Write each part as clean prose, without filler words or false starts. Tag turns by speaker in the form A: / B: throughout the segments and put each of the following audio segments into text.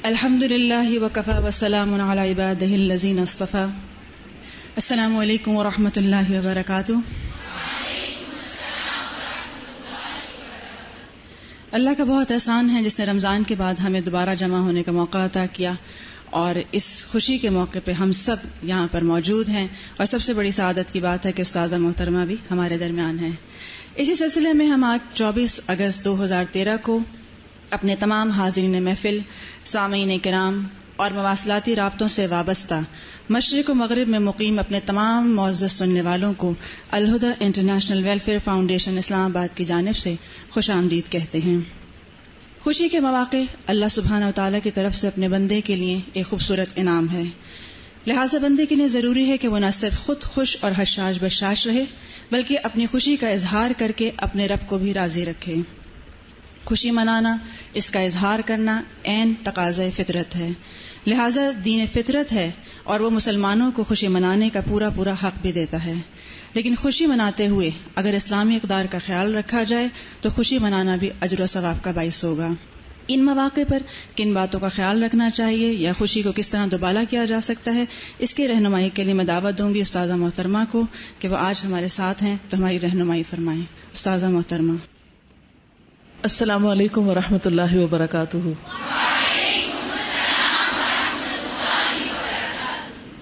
A: الحمد للہ وکفی وسلام علی عبادہ الذین اصطفی. السلام علیکم ورحمۃ اللہ وبرکاتہ. اللہ کا بہت احسان ہے جس نے رمضان کے بعد ہمیں دوبارہ جمع ہونے کا موقع عطا کیا، اور اس خوشی کے موقع پہ ہم سب یہاں پر موجود ہیں، اور سب سے بڑی سعادت کی بات ہے کہ استاذہ محترمہ بھی ہمارے درمیان ہیں. اسی سلسلے میں ہم آج 24 اگست 2013 کو اپنے تمام حاضرین محفل، سامعین کرام اور مواصلاتی رابطوں سے وابستہ مشرق و مغرب میں مقیم اپنے تمام معزز سننے والوں کو الہدی انٹرنیشنل ویلفیئر فاؤنڈیشن اسلام آباد کی جانب سے خوش آمدید کہتے ہیں. خوشی کے مواقع اللہ سبحانہ و تعالیٰ کی طرف سے اپنے بندے کے لیے ایک خوبصورت انعام ہے، لہٰذا بندے کے لیے ضروری ہے کہ وہ نہ صرف خود خوش اور حشاش بشاش رہے، بلکہ اپنی خوشی کا اظہار کر کے اپنے رب کو بھی راضی رکھے. خوشی منانا، اس کا اظہار کرنا عین تقاضۂ فطرت ہے، لہٰذا دین فطرت ہے اور وہ مسلمانوں کو خوشی منانے کا پورا حق بھی دیتا ہے. لیکن خوشی مناتے ہوئے اگر اسلامی اقدار کا خیال رکھا جائے تو خوشی منانا بھی اجر و ثواب کا باعث ہوگا. ان مواقع پر کن باتوں کا خیال رکھنا چاہیے یا خوشی کو کس طرح دوبالا کیا جا سکتا ہے، اس کی رہنمائی کے لیے میں دعوت دوں گی استاذہ محترمہ کو کہ وہ آج ہمارے ساتھ ہیں تو ہماری رہنمائی فرمائیں. استاذہ محترمہ.
B: السلام علیکم ورحمۃ اللہ وبرکاتہ.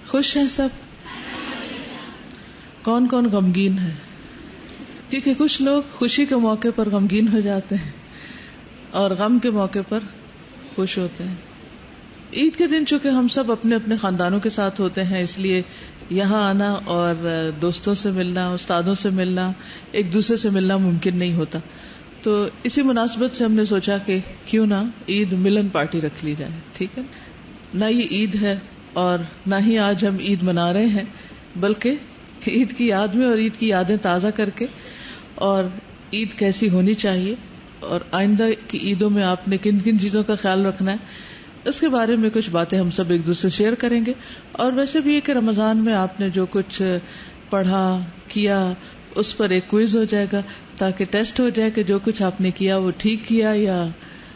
B: خوش ہیں سب؟ کون کون غمگین ہے؟ کیونکہ کچھ لوگ خوشی کے موقع پر غمگین ہو جاتے ہیں اور غم کے موقع پر خوش ہوتے ہیں. عید کے دن چونکہ ہم سب اپنے اپنے خاندانوں کے ساتھ ہوتے ہیں، اس لیے یہاں آنا اور دوستوں سے ملنا، استادوں سے ملنا، ایک دوسرے سے ملنا ممکن نہیں ہوتا. تو اسی مناسبت سے ہم نے سوچا کہ کیوں نہ عید ملن پارٹی رکھ لی جائے. ٹھیک ہے، نہ یہ عید ہے اور نہ ہی آج ہم عید منا رہے ہیں، بلکہ عید کی یاد میں اور عید کی یادیں تازہ کر کے اور عید کیسی ہونی چاہیے اور آئندہ کی عیدوں میں آپ نے کن کن چیزوں کا خیال رکھنا ہے، اس کے بارے میں کچھ باتیں ہم سب ایک دوسرے شیئر کریں گے. اور ویسے بھی یہ کہ رمضان میں آپ نے جو کچھ پڑھا کیا اس پر ایک کوئز ہو جائے گا تاکہ ٹیسٹ ہو جائے کہ جو کچھ آپ نے کیا وہ ٹھیک کیا یا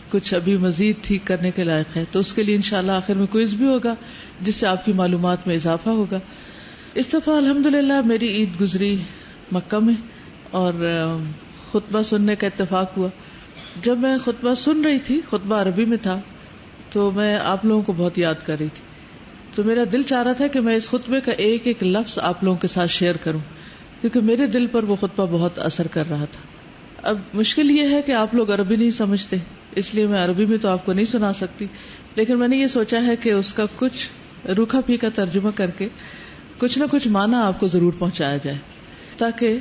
B: کچھ ابھی مزید ٹھیک کرنے کے لائق ہے. تو اس کے لیے انشاءاللہ آخر میں کوئز بھی ہوگا جس سے آپ کی معلومات میں اضافہ ہوگا. اس دفعہ الحمدللہ میری عید گزری مکہ میں اور خطبہ سننے کا اتفاق ہوا. جب میں خطبہ سن رہی تھی، خطبہ عربی میں تھا، تو میں آپ لوگوں کو بہت یاد کر رہی تھی. تو میرا دل چاہ رہا تھا کہ میں اس خطبے کا ایک ایک لفظ آپ لوگوں کے ساتھ شیئر کروں، کیونکہ میرے دل پر وہ خطبہ بہت اثر کر رہا تھا. اب مشکل یہ ہے کہ آپ لوگ عربی نہیں سمجھتے، اس لیے میں عربی میں تو آپ کو نہیں سنا سکتی، لیکن میں نے یہ سوچا ہے کہ اس کا کچھ روکھا پھیکا ترجمہ کر کے کچھ نہ کچھ معنی آپ کو ضرور پہنچایا جائے، تاکہ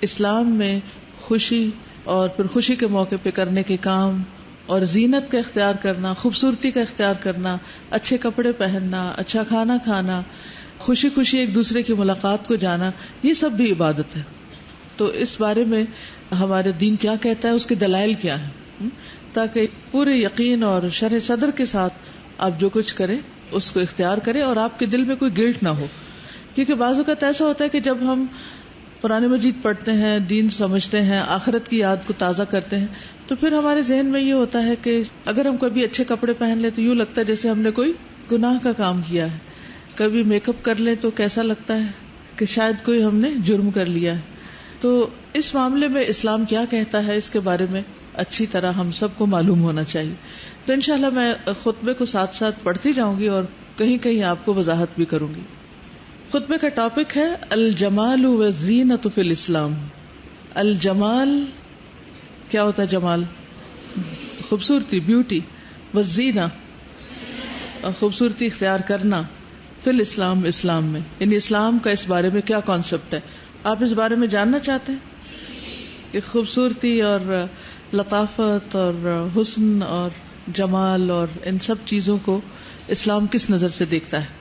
B: اسلام میں خوشی اور پھر خوشی کے موقع پہ کرنے کے کام اور زینت کا اختیار کرنا، خوبصورتی کا اختیار کرنا، اچھے کپڑے پہننا، اچھا کھانا کھانا، خوشی خوشی ایک دوسرے کی ملاقات کو جانا، یہ سب بھی عبادت ہے. تو اس بارے میں ہمارے دین کیا کہتا ہے، اس کے دلائل کیا ہیں، تاکہ پورے یقین اور شرح صدر کے ساتھ آپ جو کچھ کریں اس کو اختیار کریں اور آپ کے دل میں کوئی گلٹ نہ ہو. کیونکہ بعض اوقات ایسا ہوتا ہے کہ جب ہم قرآن مجید پڑھتے ہیں، دین سمجھتے ہیں، آخرت کی یاد کو تازہ کرتے ہیں، تو پھر ہمارے ذہن میں یہ ہوتا ہے کہ اگر ہم کبھی اچھے کپڑے پہن لیں تو یوں لگتا ہے جیسے ہم نے کوئی گناہ کا کام کیا ہے. کبھی میک اپ کر لیں تو کیسا لگتا ہے کہ شاید کوئی ہم نے جرم کر لیا ہے. تو اس معاملے میں اسلام کیا کہتا ہے، اس کے بارے میں اچھی طرح ہم سب کو معلوم ہونا چاہیے. تو انشاءاللہ میں خطبے کو ساتھ ساتھ پڑھتی جاؤں گی اور کہیں کہیں آپ کو وضاحت بھی کروں گی. خطبے کا ٹاپک ہے الجمال والزینۃ فی الاسلام. الجمال کیا ہوتا ہے؟ جمال خوبصورتی، بیوٹی، والزینہ اور خوبصورتی اختیار کرنا، فی الاسلام اسلام میں، یعنی اسلام کا اس بارے میں کیا کانسیپٹ ہے. آپ اس بارے میں جاننا چاہتے ہیں کہ خوبصورتی اور لطافت اور حسن اور جمال اور ان سب چیزوں کو اسلام کس نظر سے دیکھتا ہے.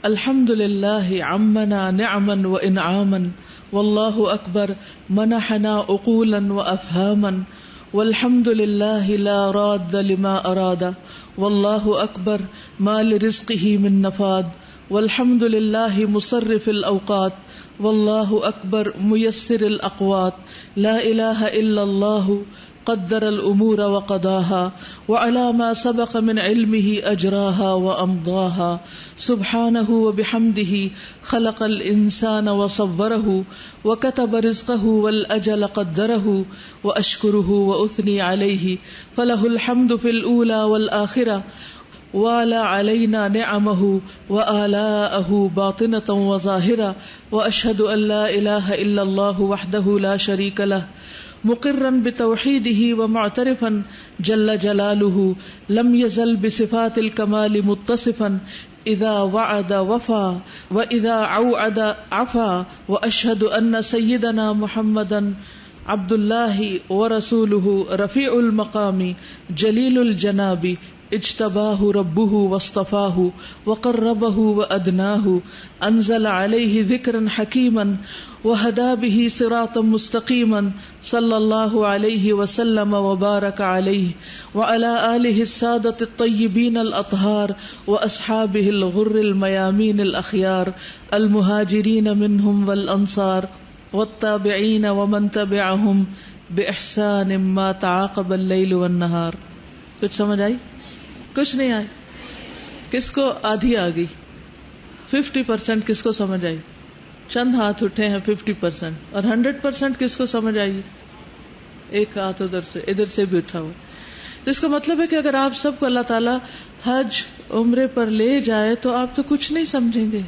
B: الحمدللہ عمنا نعما وانعاما واللہ اکبر منحنا عقولا وافہاما والحمد للہ لا راد لما اراد واللہ اکبر ما لرزقہ من نفاد والحمد للہ مصرف الاوقات واللہ اکبر میسر الاقوات لا الہ الا اللہ قدر الامور وقضاها وعلى ما سبق من علمه اجراها وامضاها سبحانه وبحمده خلق الانسان وصوره وكتب رزقه والاجل قدره واشكره واثني عليه فله الحمد في الاولى والاخره وعلى علينا نعمه وآلاءه باطنة وظاهرة واشهد ان لا اله الا الله وحده لا شريك له مقرا بتوحیدہ ومعترفا جل جلالہ لم یزل بصفات الکمال متصفا اذا وعد وفا واذا اوعد عفا واشهد ان سیدنا محمدا عبد اللہ ورسولہ رفیع المقام جلیل الجناب اجتباہ ربہ واصطفاہ وقربہ وادناہ انزل علیہ ذکرا حکیما وہدى به صراطا مستقیما صلی اللہ علیہ وسلم وبارک علیہ وعلى آلہ السادة الطیبین الاطہار واصحابہ الغر المیامین الاخیار المہاجرین منہم والانصار والتابعین ومن تبعہم باحسان ما تعاقب اللیل والنہار. کچھ سمجھ آئی؟ کچھ نہیں آئی؟ کس کو آدھی آ گئی؟ 50% کس کو سمجھ آئی؟ چند ہاتھ اٹھے ہیں 50%. اور 100% کس کو سمجھ آئی؟ ایک ہاتھ ادھر سے بھی اٹھا ہوا. تو اس کا مطلب ہے کہ اگر آپ سب کو اللہ تعالیٰ حج عمرے پر لے جائے تو آپ تو کچھ نہیں سمجھیں گے.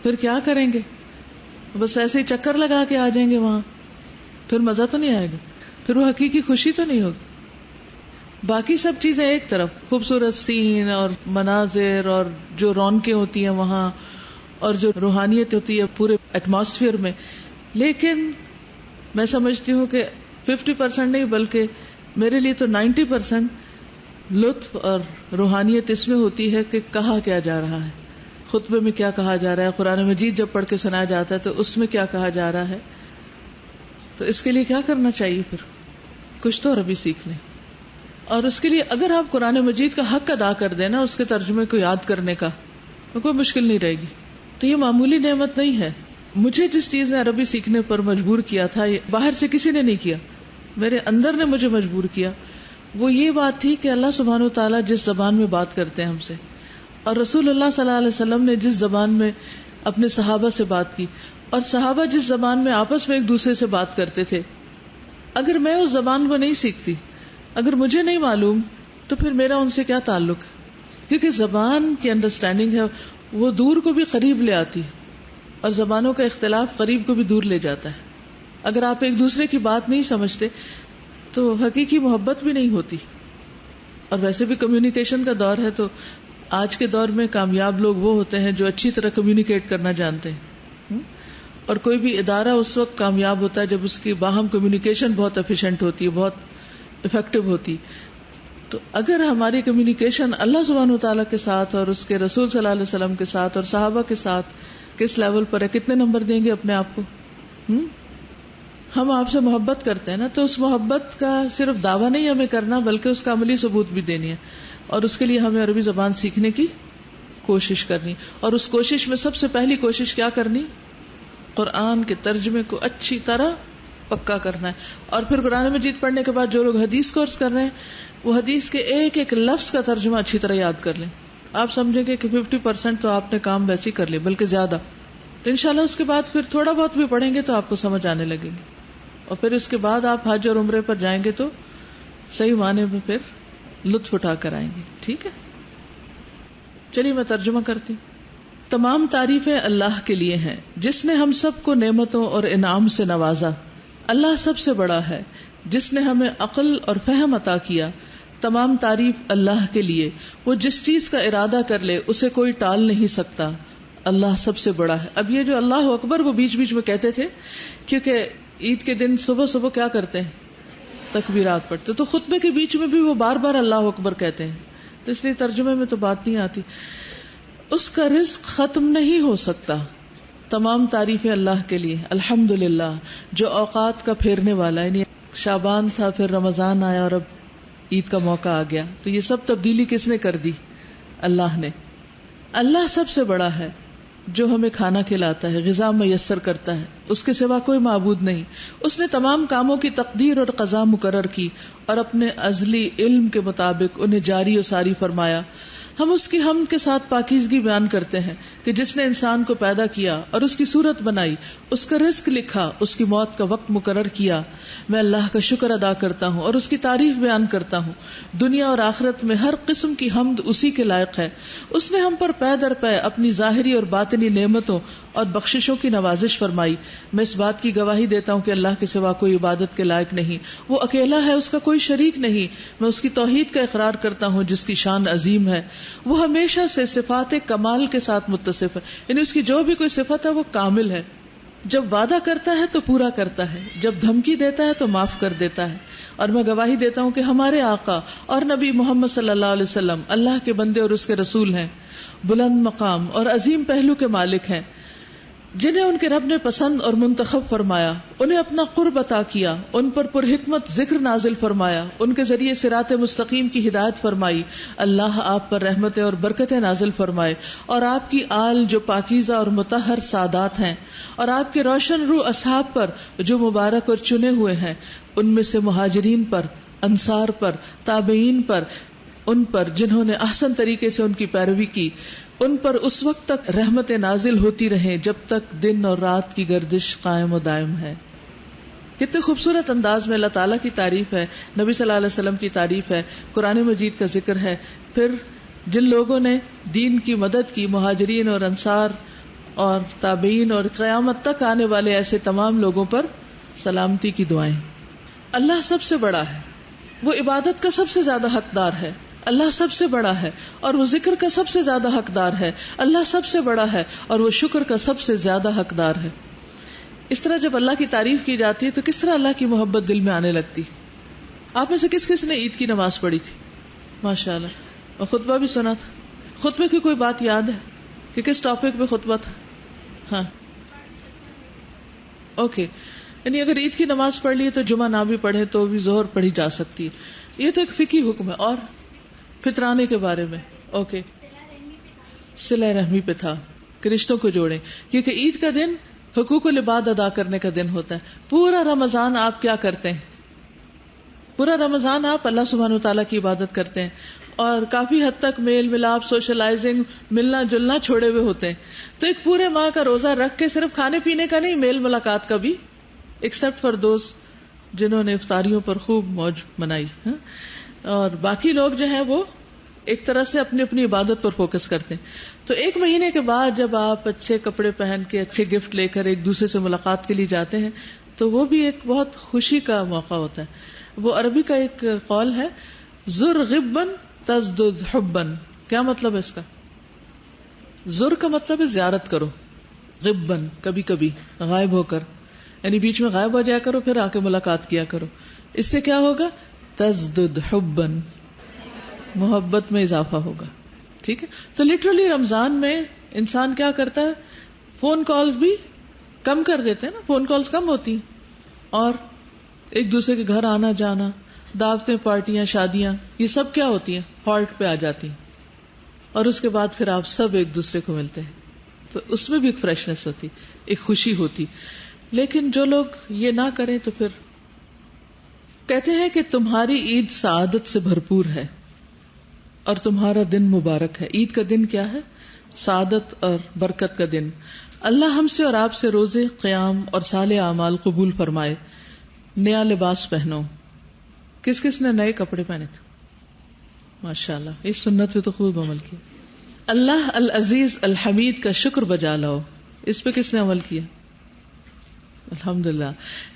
B: پھر کیا کریں گے؟ بس ایسے ہی چکر لگا کے آ جائیں گے وہاں. پھر مزہ تو نہیں آئے گا، پھر وہ حقیقی خوشی تو نہیں ہوگی. باقی سب چیزیں ایک طرف، خوبصورت سین اور مناظر اور جو رونقیں ہوتی ہیں وہاں اور جو روحانیت ہوتی ہے پورے ایٹماسفیئر میں، لیکن میں سمجھتی ہوں کہ 50% نہیں بلکہ میرے لیے تو 90% لطف اور روحانیت اس میں ہوتی ہے کہ کہا کیا جا رہا ہے، خطبے میں کیا کہا جا رہا ہے، قرآن مجید جب پڑھ کے سنایا جاتا ہے تو اس میں کیا کہا جا رہا ہے. تو اس کے لیے کیا کرنا چاہیے؟ پھر کچھ تو عربی سیکھ لیں. اور اس کے لیے اگر آپ قرآن مجید کا حق ادا کر دیں نا، اس کے ترجمے کو یاد کرنے کا، تو کوئی مشکل نہیں رہے گی. تو یہ معمولی نعمت نہیں ہے. مجھے جس چیز نے عربی سیکھنے پر مجبور کیا تھا، باہر سے کسی نے نہیں کیا، میرے اندر نے مجھے مجبور کیا. وہ یہ بات تھی کہ اللہ سبحانہ و تعالیٰ جس زبان میں بات کرتے ہیں ہم سے، اور رسول اللہ صلی اللہ علیہ وسلم نے جس زبان میں اپنے صحابہ سے بات کی، اور صحابہ جس زبان میں آپس میں ایک دوسرے سے بات کرتے تھے، اگر میں اس زبان کو نہیں سیکھتی، اگر مجھے نہیں معلوم، تو پھر میرا ان سے کیا تعلق ہے؟ کیونکہ زبان کی انڈرسٹینڈنگ ہے وہ دور کو بھی قریب لے آتی ہے، اور زبانوں کا اختلاف قریب کو بھی دور لے جاتا ہے. اگر آپ ایک دوسرے کی بات نہیں سمجھتے تو حقیقی محبت بھی نہیں ہوتی. اور ویسے بھی کمیونیکیشن کا دور ہے، تو آج کے دور میں کامیاب لوگ وہ ہوتے ہیں جو اچھی طرح کمیونیکیٹ کرنا جانتے ہیں. اور کوئی بھی ادارہ اس وقت کامیاب ہوتا ہے جب اس کی باہم کمیونیکیشن بہت ایفیشینٹ ہوتی ہے، بہت افیکٹو ہوتی. تو اگر ہماری کمیونیکیشن اللہ سبحانہ وتعالیٰ کے ساتھ اور اس کے رسول صلی اللہ علیہ وسلم کے ساتھ اور صحابہ کے ساتھ کس لیول پر ہے، کتنے نمبر دیں گے اپنے آپ کو؟ ہم آپ سے محبت کرتے ہیں نا، تو اس محبت کا صرف دعویٰ نہیں ہمیں کرنا بلکہ اس کا عملی ثبوت بھی دینی ہے. اور اس کے لیے ہمیں عربی زبان سیکھنے کی کوشش کرنی. اور اس کوشش میں سب سے پہلی کوشش کیا کرنی؟ قرآن کے ترجمے کو اچھی طرح پکا کرنا ہے. اور پھر قرآن مجید پڑھنے کے بعد جو لوگ حدیث کورس کر رہے ہیں وہ حدیث کے ایک ایک لفظ کا ترجمہ اچھی طرح یاد کر لیں. آپ سمجھیں گے کہ 50% تو آپ نے کام ویسے ہی کر لیا، بلکہ زیادہ. انشاءاللہ اس کے بعد پھر تھوڑا بہت بھی پڑھیں گے تو آپ کو سمجھ آنے لگیں گے. اور پھر اس کے بعد آپ حج اور عمرے پر جائیں گے تو صحیح معنی میں پھر لطف اٹھا کر آئیں گے. ٹھیک ہے، چلیے میں ترجمہ کرتی ہوں. تمام تعریفیں اللہ کے لیے ہیں جس نے ہم سب کو نعمتوں اور انعام سے نوازا. اللہ سب سے بڑا ہے جس نے ہمیں عقل اور فہم عطا کیا. تمام تعریف اللہ کے لیے، وہ جس چیز کا ارادہ کر لے اسے کوئی ٹال نہیں سکتا. اللہ سب سے بڑا ہے. اب یہ جو اللہ اکبر وہ بیچ بیچ میں کہتے تھے، کیونکہ عید کے دن صبح صبح کیا کرتے ہیں؟ تکبیرات پڑھتے. تو خطبے کے بیچ میں بھی وہ بار بار اللہ اکبر کہتے ہیں، تو اس لیے ترجمے میں تو بات نہیں آتی. اس کا رزق ختم نہیں ہو سکتا. تمام تعریفیں اللہ کے لیے. الحمدللہ جو اوقات کا پھیرنے والا ہے. یعنی شعبان تھا، پھر رمضان آیا اور اب عید کا موقع آ گیا. تو یہ سب تبدیلی کس نے کر دی؟ اللہ نے. اللہ سب سے بڑا ہے جو ہمیں کھانا کھلاتا ہے، غذا میسر کرتا ہے. اس کے سوا کوئی معبود نہیں. اس نے تمام کاموں کی تقدیر اور قضا مقرر کی اور اپنے ازلی علم کے مطابق انہیں جاری و ساری فرمایا. ہم اس کی حمد کے ساتھ پاکیزگی بیان کرتے ہیں کہ جس نے انسان کو پیدا کیا اور اس کی صورت بنائی، اس کا رزق لکھا، اس کی موت کا وقت مقرر کیا. میں اللہ کا شکر ادا کرتا ہوں اور اس کی تعریف بیان کرتا ہوں. دنیا اور آخرت میں ہر قسم کی حمد اسی کے لائق ہے. اس نے ہم پر پے در پے اپنی ظاہری اور باطنی نعمتوں اور بخششوں کی نوازش فرمائی. میں اس بات کی گواہی دیتا ہوں کہ اللہ کے سوا کوئی عبادت کے لائق نہیں، وہ اکیلا ہے، اس کا کوئی شریک نہیں. میں اس کی توحید کا اقرار کرتا ہوں جس کی شان عظیم ہے. وہ ہمیشہ سے صفات کمال کے ساتھ متصف ہے، یعنی اس کی جو بھی کوئی صفت ہے وہ کامل ہے. جب وعدہ کرتا ہے تو پورا کرتا ہے، جب دھمکی دیتا ہے تو معاف کر دیتا ہے. اور میں گواہی دیتا ہوں کہ ہمارے آقا اور نبی محمد صلی اللہ علیہ وسلم اللہ کے بندے اور اس کے رسول ہیں، بلند مقام اور عظیم پہلو کے مالک ہیں، جنہیں ان کے رب نے پسند اور منتخب فرمایا، انہیں اپنا قرب عطا کیا، ان پر پرحکمت ذکر نازل فرمایا، ان کے ذریعے صراط مستقیم کی ہدایت فرمائی. اللہ آپ پر رحمتیں اور برکتیں نازل فرمائے، اور آپ کی آل جو پاکیزہ اور مطہر سادات ہیں، اور آپ کے روشن روح اصحاب پر جو مبارک اور چنے ہوئے ہیں، ان میں سے مہاجرین پر، انصار پر، تابعین پر، ان پر جنہوں نے احسن طریقے سے ان کی پیروی کی، ان پر اس وقت تک رحمتیں نازل ہوتی رہیں جب تک دن اور رات کی گردش قائم و دائم ہے. کتنے خوبصورت انداز میں اللہ تعالیٰ کی تعریف ہے، نبی صلی اللہ علیہ وسلم کی تعریف ہے، قرآن مجید کا ذکر ہے. پھر جن لوگوں نے دین کی مدد کی، مہاجرین اور انصار اور تابعین اور قیامت تک آنے والے ایسے تمام لوگوں پر سلامتی کی دعائیں. اللہ سب سے بڑا ہے، وہ عبادت کا سب سے زیادہ حقدار ہے. اللہ سب سے بڑا ہے اور وہ ذکر کا سب سے زیادہ حقدار ہے. اللہ سب سے بڑا ہے اور وہ شکر کا سب سے زیادہ حقدار ہے. اس طرح جب اللہ کی تعریف کی جاتی ہے تو کس طرح اللہ کی محبت دل میں آنے لگتی. آپ میں سے کس کس نے عید کی نماز پڑھی تھی؟ ماشاءاللہ. اور خطبہ بھی سنا تھا. خطبے کی کوئی بات یاد ہے کہ کس ٹاپک پہ خطبہ تھا؟ ہاں اوکے. یعنی اگر عید کی نماز پڑھ لی تو جمعہ نہ بھی پڑھے تو بھی ظہر پڑھی جا سکتی ہے. یہ تو ایک فقہی حکم ہے. اور فطرانے کے بارے میں اوکے، صلہ رحمی پہ تھا کہ رشتوں کو جوڑیں، کیونکہ عید کا دن حقوق العباد ادا کرنے کا دن ہوتا ہے. پورا رمضان آپ کیا کرتے ہیں؟ پورا رمضان آپ اللہ سبحانہ وتعالیٰ کی عبادت کرتے ہیں اور کافی حد تک میل ملاپ، سوشلائزنگ، ملنا جلنا چھوڑے ہوئے ہوتے ہیں. تو ایک پورے ماہ کا روزہ رکھ کے صرف کھانے پینے کا نہیں، میل ملاقات کا بھی، ایکسپٹ فار دوز جنہوں نے افطاریوں پر خوب موج منائی. اور باقی لوگ جو ہیں وہ ایک طرح سے اپنی اپنی عبادت پر فوکس کرتے ہیں. تو ایک مہینے کے بعد جب آپ اچھے کپڑے پہن کے اچھے گفٹ لے کر ایک دوسرے سے ملاقات کے لیے جاتے ہیں تو وہ بھی ایک بہت خوشی کا موقع ہوتا ہے. وہ عربی کا ایک قول ہے، زر غبن تزدد حبن. کیا مطلب ہے اس کا؟ زر کا مطلب ہے زیارت کرو، غبن کبھی کبھی غائب ہو کر، یعنی بیچ میں غائب ہو جایا کرو پھر آ کے ملاقات کیا کرو. اس سے کیا ہوگا؟ تزدد حبن، محبت میں اضافہ ہوگا. ٹھیک ہے. تو لٹرلی رمضان میں انسان کیا کرتا ہے؟ فون کالز بھی کم کر دیتے ہیں نا، فون کالز کم ہوتی ہیں اور ایک دوسرے کے گھر آنا جانا، دعوتیں، پارٹیاں، شادیاں، یہ سب کیا ہوتی ہیں؟ ہالٹ پہ آ جاتی ہیں. اور اس کے بعد پھر آپ سب ایک دوسرے کو ملتے ہیں تو اس میں بھی ایک فریشنس ہوتی، ایک خوشی ہوتی. لیکن جو لوگ یہ نہ کریں تو پھر کہتے ہیں کہ تمہاری عید سعادت سے بھرپور ہے اور تمہارا دن مبارک ہے. عید کا دن کیا ہے؟ سعادت اور برکت کا دن. اللہ ہم سے اور آپ سے روزے، قیام اور صالح اعمال قبول فرمائے. نیا لباس پہنو. کس کس نے نئے کپڑے پہنے تھے؟ ماشاءاللہ. اس سنت پہ تو خوب عمل کیا. اللہ العزیز الحمید کا شکر بجا لاؤ. اس پہ کس نے عمل کیا؟ الحمدللہ.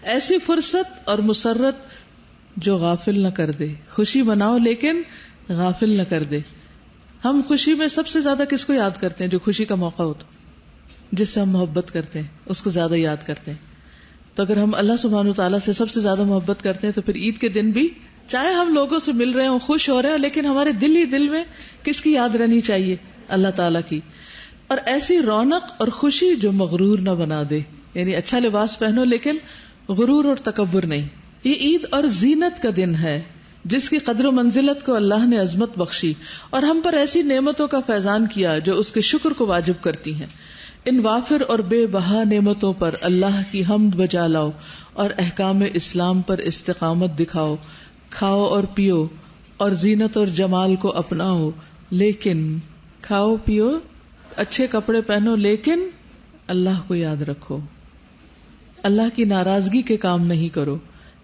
B: ایسی فرصت اور مسرت جو غافل نہ کر دے. خوشی مناؤ لیکن غافل نہ کر دے. ہم خوشی میں سب سے زیادہ کس کو یاد کرتے ہیں؟ جو خوشی کا موقع ہو تو جس سے ہم محبت کرتے ہیں اس کو زیادہ یاد کرتے ہیں. تو اگر ہم اللہ سبحانہ وتعالیٰ سے سب سے زیادہ محبت کرتے ہیں تو پھر عید کے دن بھی چاہے ہم لوگوں سے مل رہے ہوں، خوش ہو رہے ہیں، لیکن ہمارے دل ہی دل میں کس کی یاد رہنی چاہیے؟ اللہ تعالیٰ کی. اور ایسی رونق اور خوشی جو مغرور نہ بنا دے. یعنی اچھا لباس پہنو لیکن غرور اور تکبر نہیں. یہ عید اور زینت کا دن ہے جس کی قدر و منزلت کو اللہ نے عظمت بخشی اور ہم پر ایسی نعمتوں کا فیضان کیا جو اس کے شکر کو واجب کرتی ہیں. ان وافر اور بے بہا نعمتوں پر اللہ کی حمد بجا لاؤ اور احکام اسلام پر استقامت دکھاؤ، کھاؤ اور پیو اور زینت اور جمال کو اپناؤ، لیکن کھاؤ پیو اچھے کپڑے پہنو، لیکن اللہ کو یاد رکھو، اللہ کی ناراضگی کے کام نہیں کرو،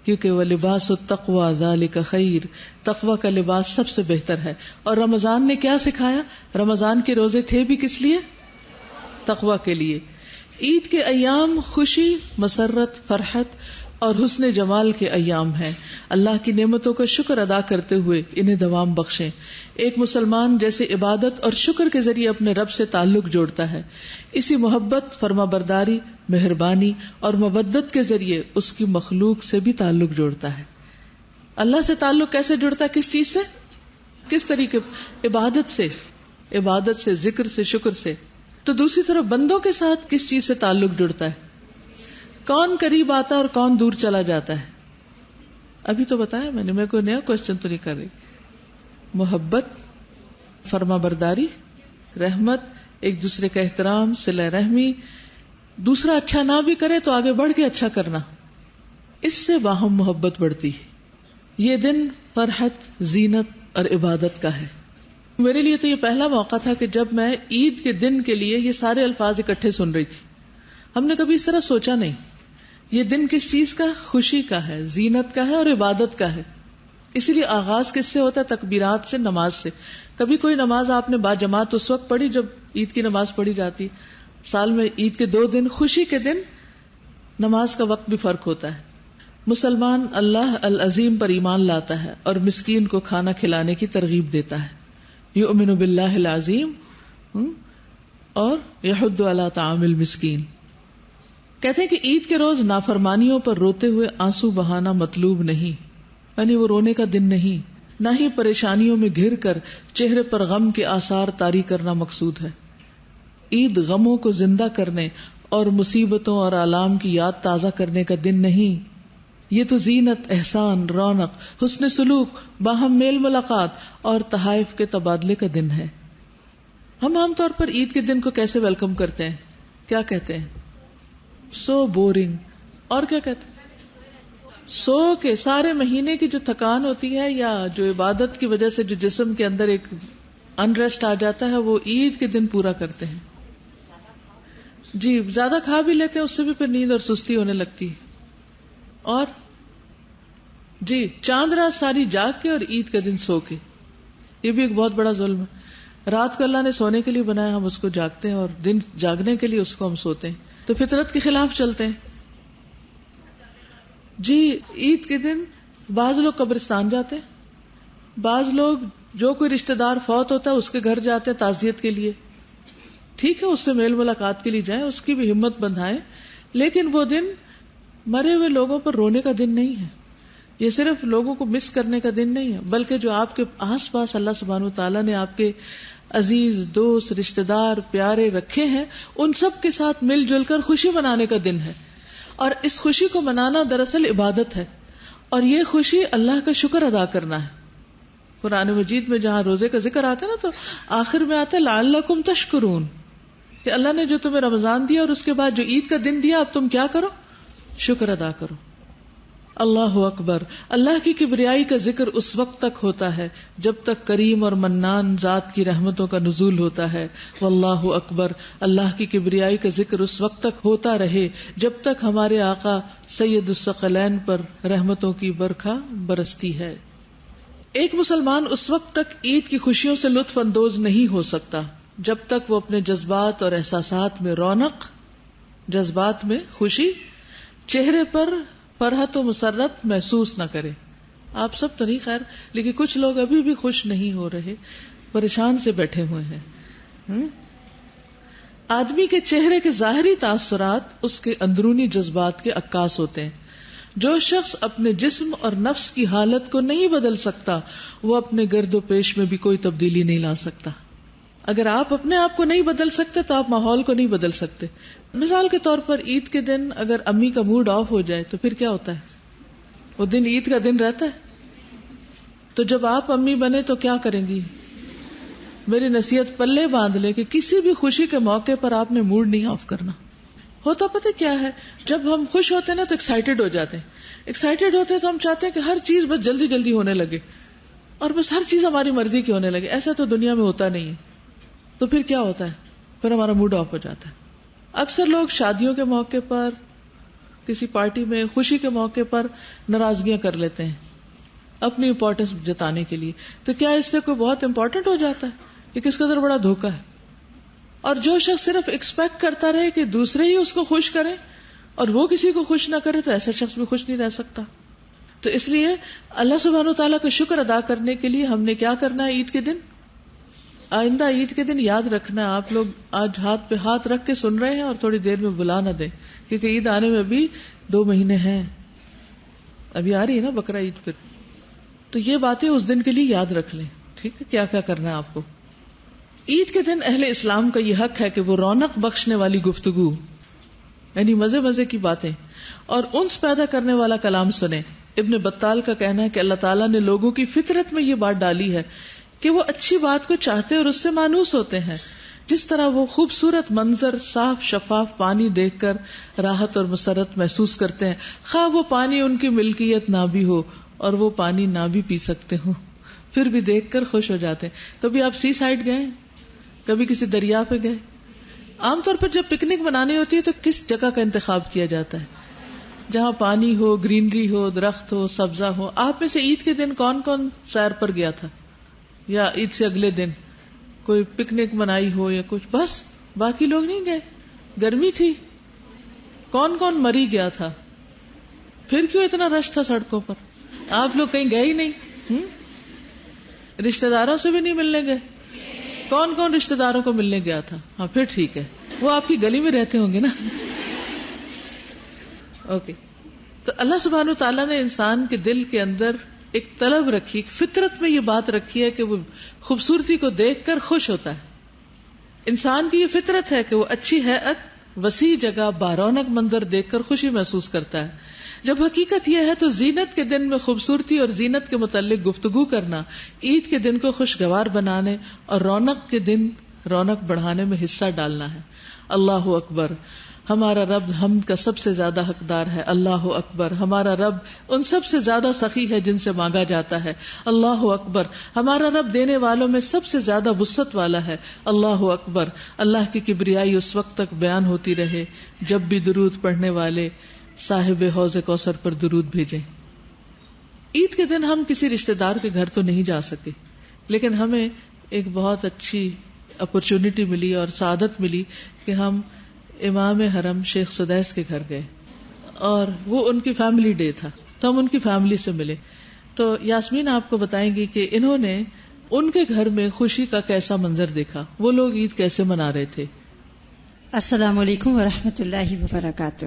B: کیونکہ وہ لباس التقوی ذالک خیر، تقوی کا لباس سب سے بہتر ہے۔ اور رمضان نے کیا سکھایا؟ رمضان کے روزے تھے بھی کس لیے؟ تقوی کے لیے۔ عید کے ایام خوشی، مسرت، فرحت اور حسن جمال کے ایام ہیں۔ اللہ کی نعمتوں کا شکر ادا کرتے ہوئے انہیں دوام بخشیں۔ ایک مسلمان جیسے عبادت اور شکر کے ذریعے اپنے رب سے تعلق جوڑتا ہے، اسی محبت، فرما برداری، مہربانی اور مودت کے ذریعے اس کی مخلوق سے بھی تعلق جوڑتا ہے۔ اللہ سے تعلق کیسے جڑتا ہے؟ کس چیز سے؟ کس طریقے؟ عبادت سے، ذکر سے، شکر سے۔ تو دوسری طرف بندوں کے ساتھ کس چیز سے تعلق جڑتا ہے؟ کون قریب آتا ہے اور کون دور چلا جاتا ہے؟ ابھی تو بتایا میں نے، میں کوئی نیا کوشچن تو نہیں کر رہی۔ محبت، فرما برداری، رحمت، ایک دوسرے کا احترام، صلہ رحمی، دوسرا اچھا نہ بھی کرے تو آگے بڑھ کے اچھا کرنا، اس سے باہم محبت بڑھتی ہے۔ یہ دن فرحت، زینت اور عبادت کا ہے۔ میرے لیے تو یہ پہلا موقع تھا کہ جب میں عید کے دن کے لیے یہ سارے الفاظ اکٹھے سن رہی تھی۔ ہم نے کبھی اس طرح سوچا نہیں۔ یہ دن کس چیز کا؟ خوشی کا ہے، زینت کا ہے اور عبادت کا ہے۔ اسی لیے آغاز کس سے ہوتا ہے؟ تکبیرات سے، نماز سے۔ کبھی کوئی نماز آپ نے با جماعت اس وقت پڑھی جب عید کی نماز پڑھی جاتی؟ سال میں عید کے 2 دن، خوشی کے دن نماز کا وقت بھی فرق ہوتا ہے۔ مسلمان اللہ العظیم پر ایمان لاتا ہے اور مسکین کو کھانا کھلانے کی ترغیب دیتا ہے۔ یؤمن باللہ العظیم اور یحض علی طعام المسکین۔ کہتے ہیں کہ عید کے روز نافرمانیوں پر روتے ہوئے آنسو بہانا مطلوب نہیں، یعنی وہ رونے کا دن نہیں، نہ ہی پریشانیوں میں گھر کر چہرے پر غم کے آثار طاری کرنا مقصود ہے۔ عید غموں کو زندہ کرنے اور مصیبتوں اور آلام کی یاد تازہ کرنے کا دن نہیں، یہ تو زینت، احسان، رونق، حسن سلوک، باہم میل ملاقات اور تحائف کے تبادلے کا دن ہے۔ ہم عام طور پر عید کے دن کو کیسے ویلکم کرتے ہیں؟ کیا کہتے ہیں؟ سو بورنگ۔ اور کیا کہتے ہیں؟ سو کے سارے مہینے کی جو تھکان ہوتی ہے یا جو عبادت کی وجہ سے جو جسم کے اندر ایک انریسٹ آ جاتا ہے، وہ عید کے دن پورا کرتے ہیں۔ جی، زیادہ کھا بھی لیتے ہیں، اس سے بھی پھر نیند اور سستی ہونے لگتی ہے۔ اور جی، چاند رات ساری جاگ کے اور عید کا دن سو کے، یہ بھی ایک بہت بڑا ظلم ہے۔ رات کو اللہ نے سونے کے لیے بنایا، ہم اس کو جاگتے ہیں، اور دن جاگنے کے لیے اس کو ہم سوتے ہیں، تو فطرت کے خلاف چلتے ہیں۔ جی، عید کے دن بعض لوگ قبرستان جاتے ہیں، بعض لوگ جو کوئی رشتہ دار فوت ہوتا ہے اس کے گھر جاتے ہیں تعزیت کے لیے۔ ٹھیک ہے، اس سے میل ملاقات کے لیے جائیں، اس کی بھی ہمت بندھائیں، لیکن وہ دن مرے ہوئے لوگوں پر رونے کا دن نہیں ہے، یہ صرف لوگوں کو مس کرنے کا دن نہیں ہے، بلکہ جو آپ کے آس پاس اللہ سبحانہ وتعالیٰ نے آپ کے عزیز، دوست، رشتہ دار، پیارے رکھے ہیں، ان سب کے ساتھ مل جل کر خوشی منانے کا دن ہے۔ اور اس خوشی کو منانا دراصل عبادت ہے، اور یہ خوشی اللہ کا شکر ادا کرنا ہے۔ قرآن مجید میں جہاں روزے کا ذکر آتا ہے نا، تو آخر میں آتا ہے لعلکم تشکرون، کہ اللہ نے جو تمہیں رمضان دیا اور اس کے بعد جو عید کا دن دیا، اب تم کیا کرو؟ شکر ادا کرو۔ اللہ اکبر۔ اللہ کی کبریائی کا ذکر اس وقت تک ہوتا ہے جب تک کریم اور منان ذات کی رحمتوں کا نزول ہوتا ہے۔ واللہ اکبر۔ اللہ کی کبریائی کا ذکر اس وقت تک ہوتا رہے جب تک ہمارے آقا سید الثقلین پر رحمتوں کی برکھا برستی ہے۔ ایک مسلمان اس وقت تک عید کی خوشیوں سے لطف اندوز نہیں ہو سکتا جب تک وہ اپنے جذبات اور احساسات میں رونق، جذبات میں خوشی، چہرے پر فرحت و مسرت محسوس نہ کرے۔ آپ سب تو نہیں خیر، لیکن کچھ لوگ ابھی بھی خوش نہیں ہو رہے، پریشان سے بیٹھے ہوئے ہیں۔ آدمی کے چہرے کے ظاہری تاثرات اس کے اندرونی جذبات کے عکاس ہوتے ہیں۔ جو شخص اپنے جسم اور نفس کی حالت کو نہیں بدل سکتا، وہ اپنے گرد و پیش میں بھی کوئی تبدیلی نہیں لا سکتا۔ اگر آپ اپنے آپ کو نہیں بدل سکتے تو آپ ماحول کو نہیں بدل سکتے۔ مثال کے طور پر عید کے دن اگر امی کا موڈ آف ہو جائے تو پھر کیا ہوتا ہے؟ وہ دن عید کا دن رہتا ہے؟ تو جب آپ امی بنے تو کیا کریں گی؟ میری نصیحت پلے باندھ لے کہ کسی بھی خوشی کے موقع پر آپ نے موڈ نہیں آف کرنا. ہوتا پتہ کیا ہے، جب ہم خوش ہوتے ہیں نا تو ایکسائٹیڈ ہو جاتے ہیں. ایکسائٹیڈ ہوتے ہیں تو ہم چاہتے ہیں کہ ہر چیز بس جلدی جلدی ہونے لگے اور بس ہر چیز ہماری مرضی کی ہونے لگے. ایسا تو دنیا میں ہوتا نہیں ہے. تو پھر کیا ہوتا ہے؟ پھر ہمارا موڈ آف ہو جاتا ہے. اکثر لوگ شادیوں کے موقع پر، کسی پارٹی میں، خوشی کے موقع پر ناراضگیاں کر لیتے ہیں اپنی امپورٹنس جتانے کے لیے. تو کیا اس سے کوئی بہت امپورٹنٹ ہو جاتا ہے؟ یہ کس قدر بڑا دھوکہ ہے. اور جو شخص صرف ایکسپیکٹ کرتا رہے کہ دوسرے ہی اس کو خوش کریں اور وہ کسی کو خوش نہ کرے، تو ایسا شخص بھی خوش نہیں رہ سکتا. تو اس لیے اللہ سبحانہ و تعالیٰ کا شکر ادا کرنے کے لیے ہم نے کیا کرنا ہے؟ عید کے دن، آئندہ عید کے دن یاد رکھنا ہے. آپ لوگ آج ہاتھ پہ ہاتھ رکھ کے سن رہے ہیں اور تھوڑی دیر میں بلا نہ دیں، کیونکہ عید آنے میں ابھی 2 مہینے ہیں. ابھی آ رہی ہے نا بقرہ عید. پھر تو یہ باتیں اس دن کے لیے یاد رکھ لیں. ٹھیک ہے، کیا کیا کرنا ہے آپ کو. عید کے دن اہل اسلام کا یہ حق ہے کہ وہ رونق بخشنے والی گفتگو، یعنی مزے مزے کی باتیں اور انس پیدا کرنے والا کلام سنیں. ابن بطال کا کہنا ہے کہ اللہ تعالیٰ نے لوگوں کی فطرت میں یہ بات ڈالی ہے کہ وہ اچھی بات کو چاہتے اور اس سے مانوس ہوتے ہیں. جس طرح وہ خوبصورت منظر، صاف شفاف پانی دیکھ کر راحت اور مسرت محسوس کرتے ہیں، خواہ وہ پانی ان کی ملکیت نہ بھی ہو اور وہ پانی نہ بھی پی سکتے ہوں، پھر بھی دیکھ کر خوش ہو جاتے ہیں. کبھی آپ سی سائڈ گئے، کبھی کسی دریا پہ گئے؟ عام طور پر جب پکنک منانی ہوتی ہے تو کس جگہ کا انتخاب کیا جاتا ہے؟ جہاں پانی ہو، گرینری ہو، درخت ہو، سبزہ ہو. آپ میں سے عید کے دن کون کون سیر پر گیا تھا، یا عید سے اگلے دن کوئی پکنک منائی ہو یا کچھ؟ بس باقی لوگ نہیں گئے، گرمی تھی. کون کون مری گیا تھا؟ پھر کیوں اتنا رش تھا سڑکوں پر؟ آپ لوگ کہیں گئے ہی نہیں. رشتہ داروں سے بھی نہیں ملنے گئے؟ کون کون رشتہ داروں کو ملنے گیا تھا؟ ہاں پھر ٹھیک ہے، وہ آپ کی گلی میں رہتے ہوں گے نا. اوکے. تو اللہ سبحانہ و تعالیٰ نے انسان کے دل کے اندر ایک طلب رکھی، ایک فطرت میں یہ بات رکھی ہے کہ وہ خوبصورتی کو دیکھ کر خوش ہوتا ہے. انسان کی یہ فطرت ہے کہ وہ اچھی ہیئت، وسیع جگہ، بارونق منظر دیکھ کر خوشی محسوس کرتا ہے. جب حقیقت یہ ہے تو زینت کے دن میں خوبصورتی اور زینت کے متعلق گفتگو کرنا عید کے دن کو خوشگوار بنانے اور رونق کے دن رونق بڑھانے میں حصہ ڈالنا ہے. اللہ اکبر، ہمارا رب حمد کا سب سے زیادہ حقدار ہے. اللہ اکبر، ہمارا رب ان سب سے زیادہ سخی ہے جن سے مانگا جاتا ہے. اللہ اکبر، ہمارا رب دینے والوں میں سب سے زیادہ وسعت والا ہے. اللہ اکبر، اللہ کی کبریائی اس وقت تک بیان ہوتی رہے جب بھی درود پڑھنے والے صاحب حوض کوثر پر درود بھیجیں. عید کے دن ہم کسی رشتہ دار کے گھر تو نہیں جا سکے، لیکن ہمیں ایک بہت اچھی اپرچونٹی ملی اور سعادت ملی کہ ہم امام حرم شیخ سدیس کے گھر گئے، اور وہ ان کی فیملی ڈے تھا، تو ہم ان کی فیملی سے ملے. تو یاسمین آپ کو بتائیں گی کہ انہوں نے ان کے گھر میں خوشی کا کیسا منظر دیکھا، وہ لوگ عید کیسے منا رہے تھے.
C: السلام علیکم ورحمۃ اللہ وبرکاتہ.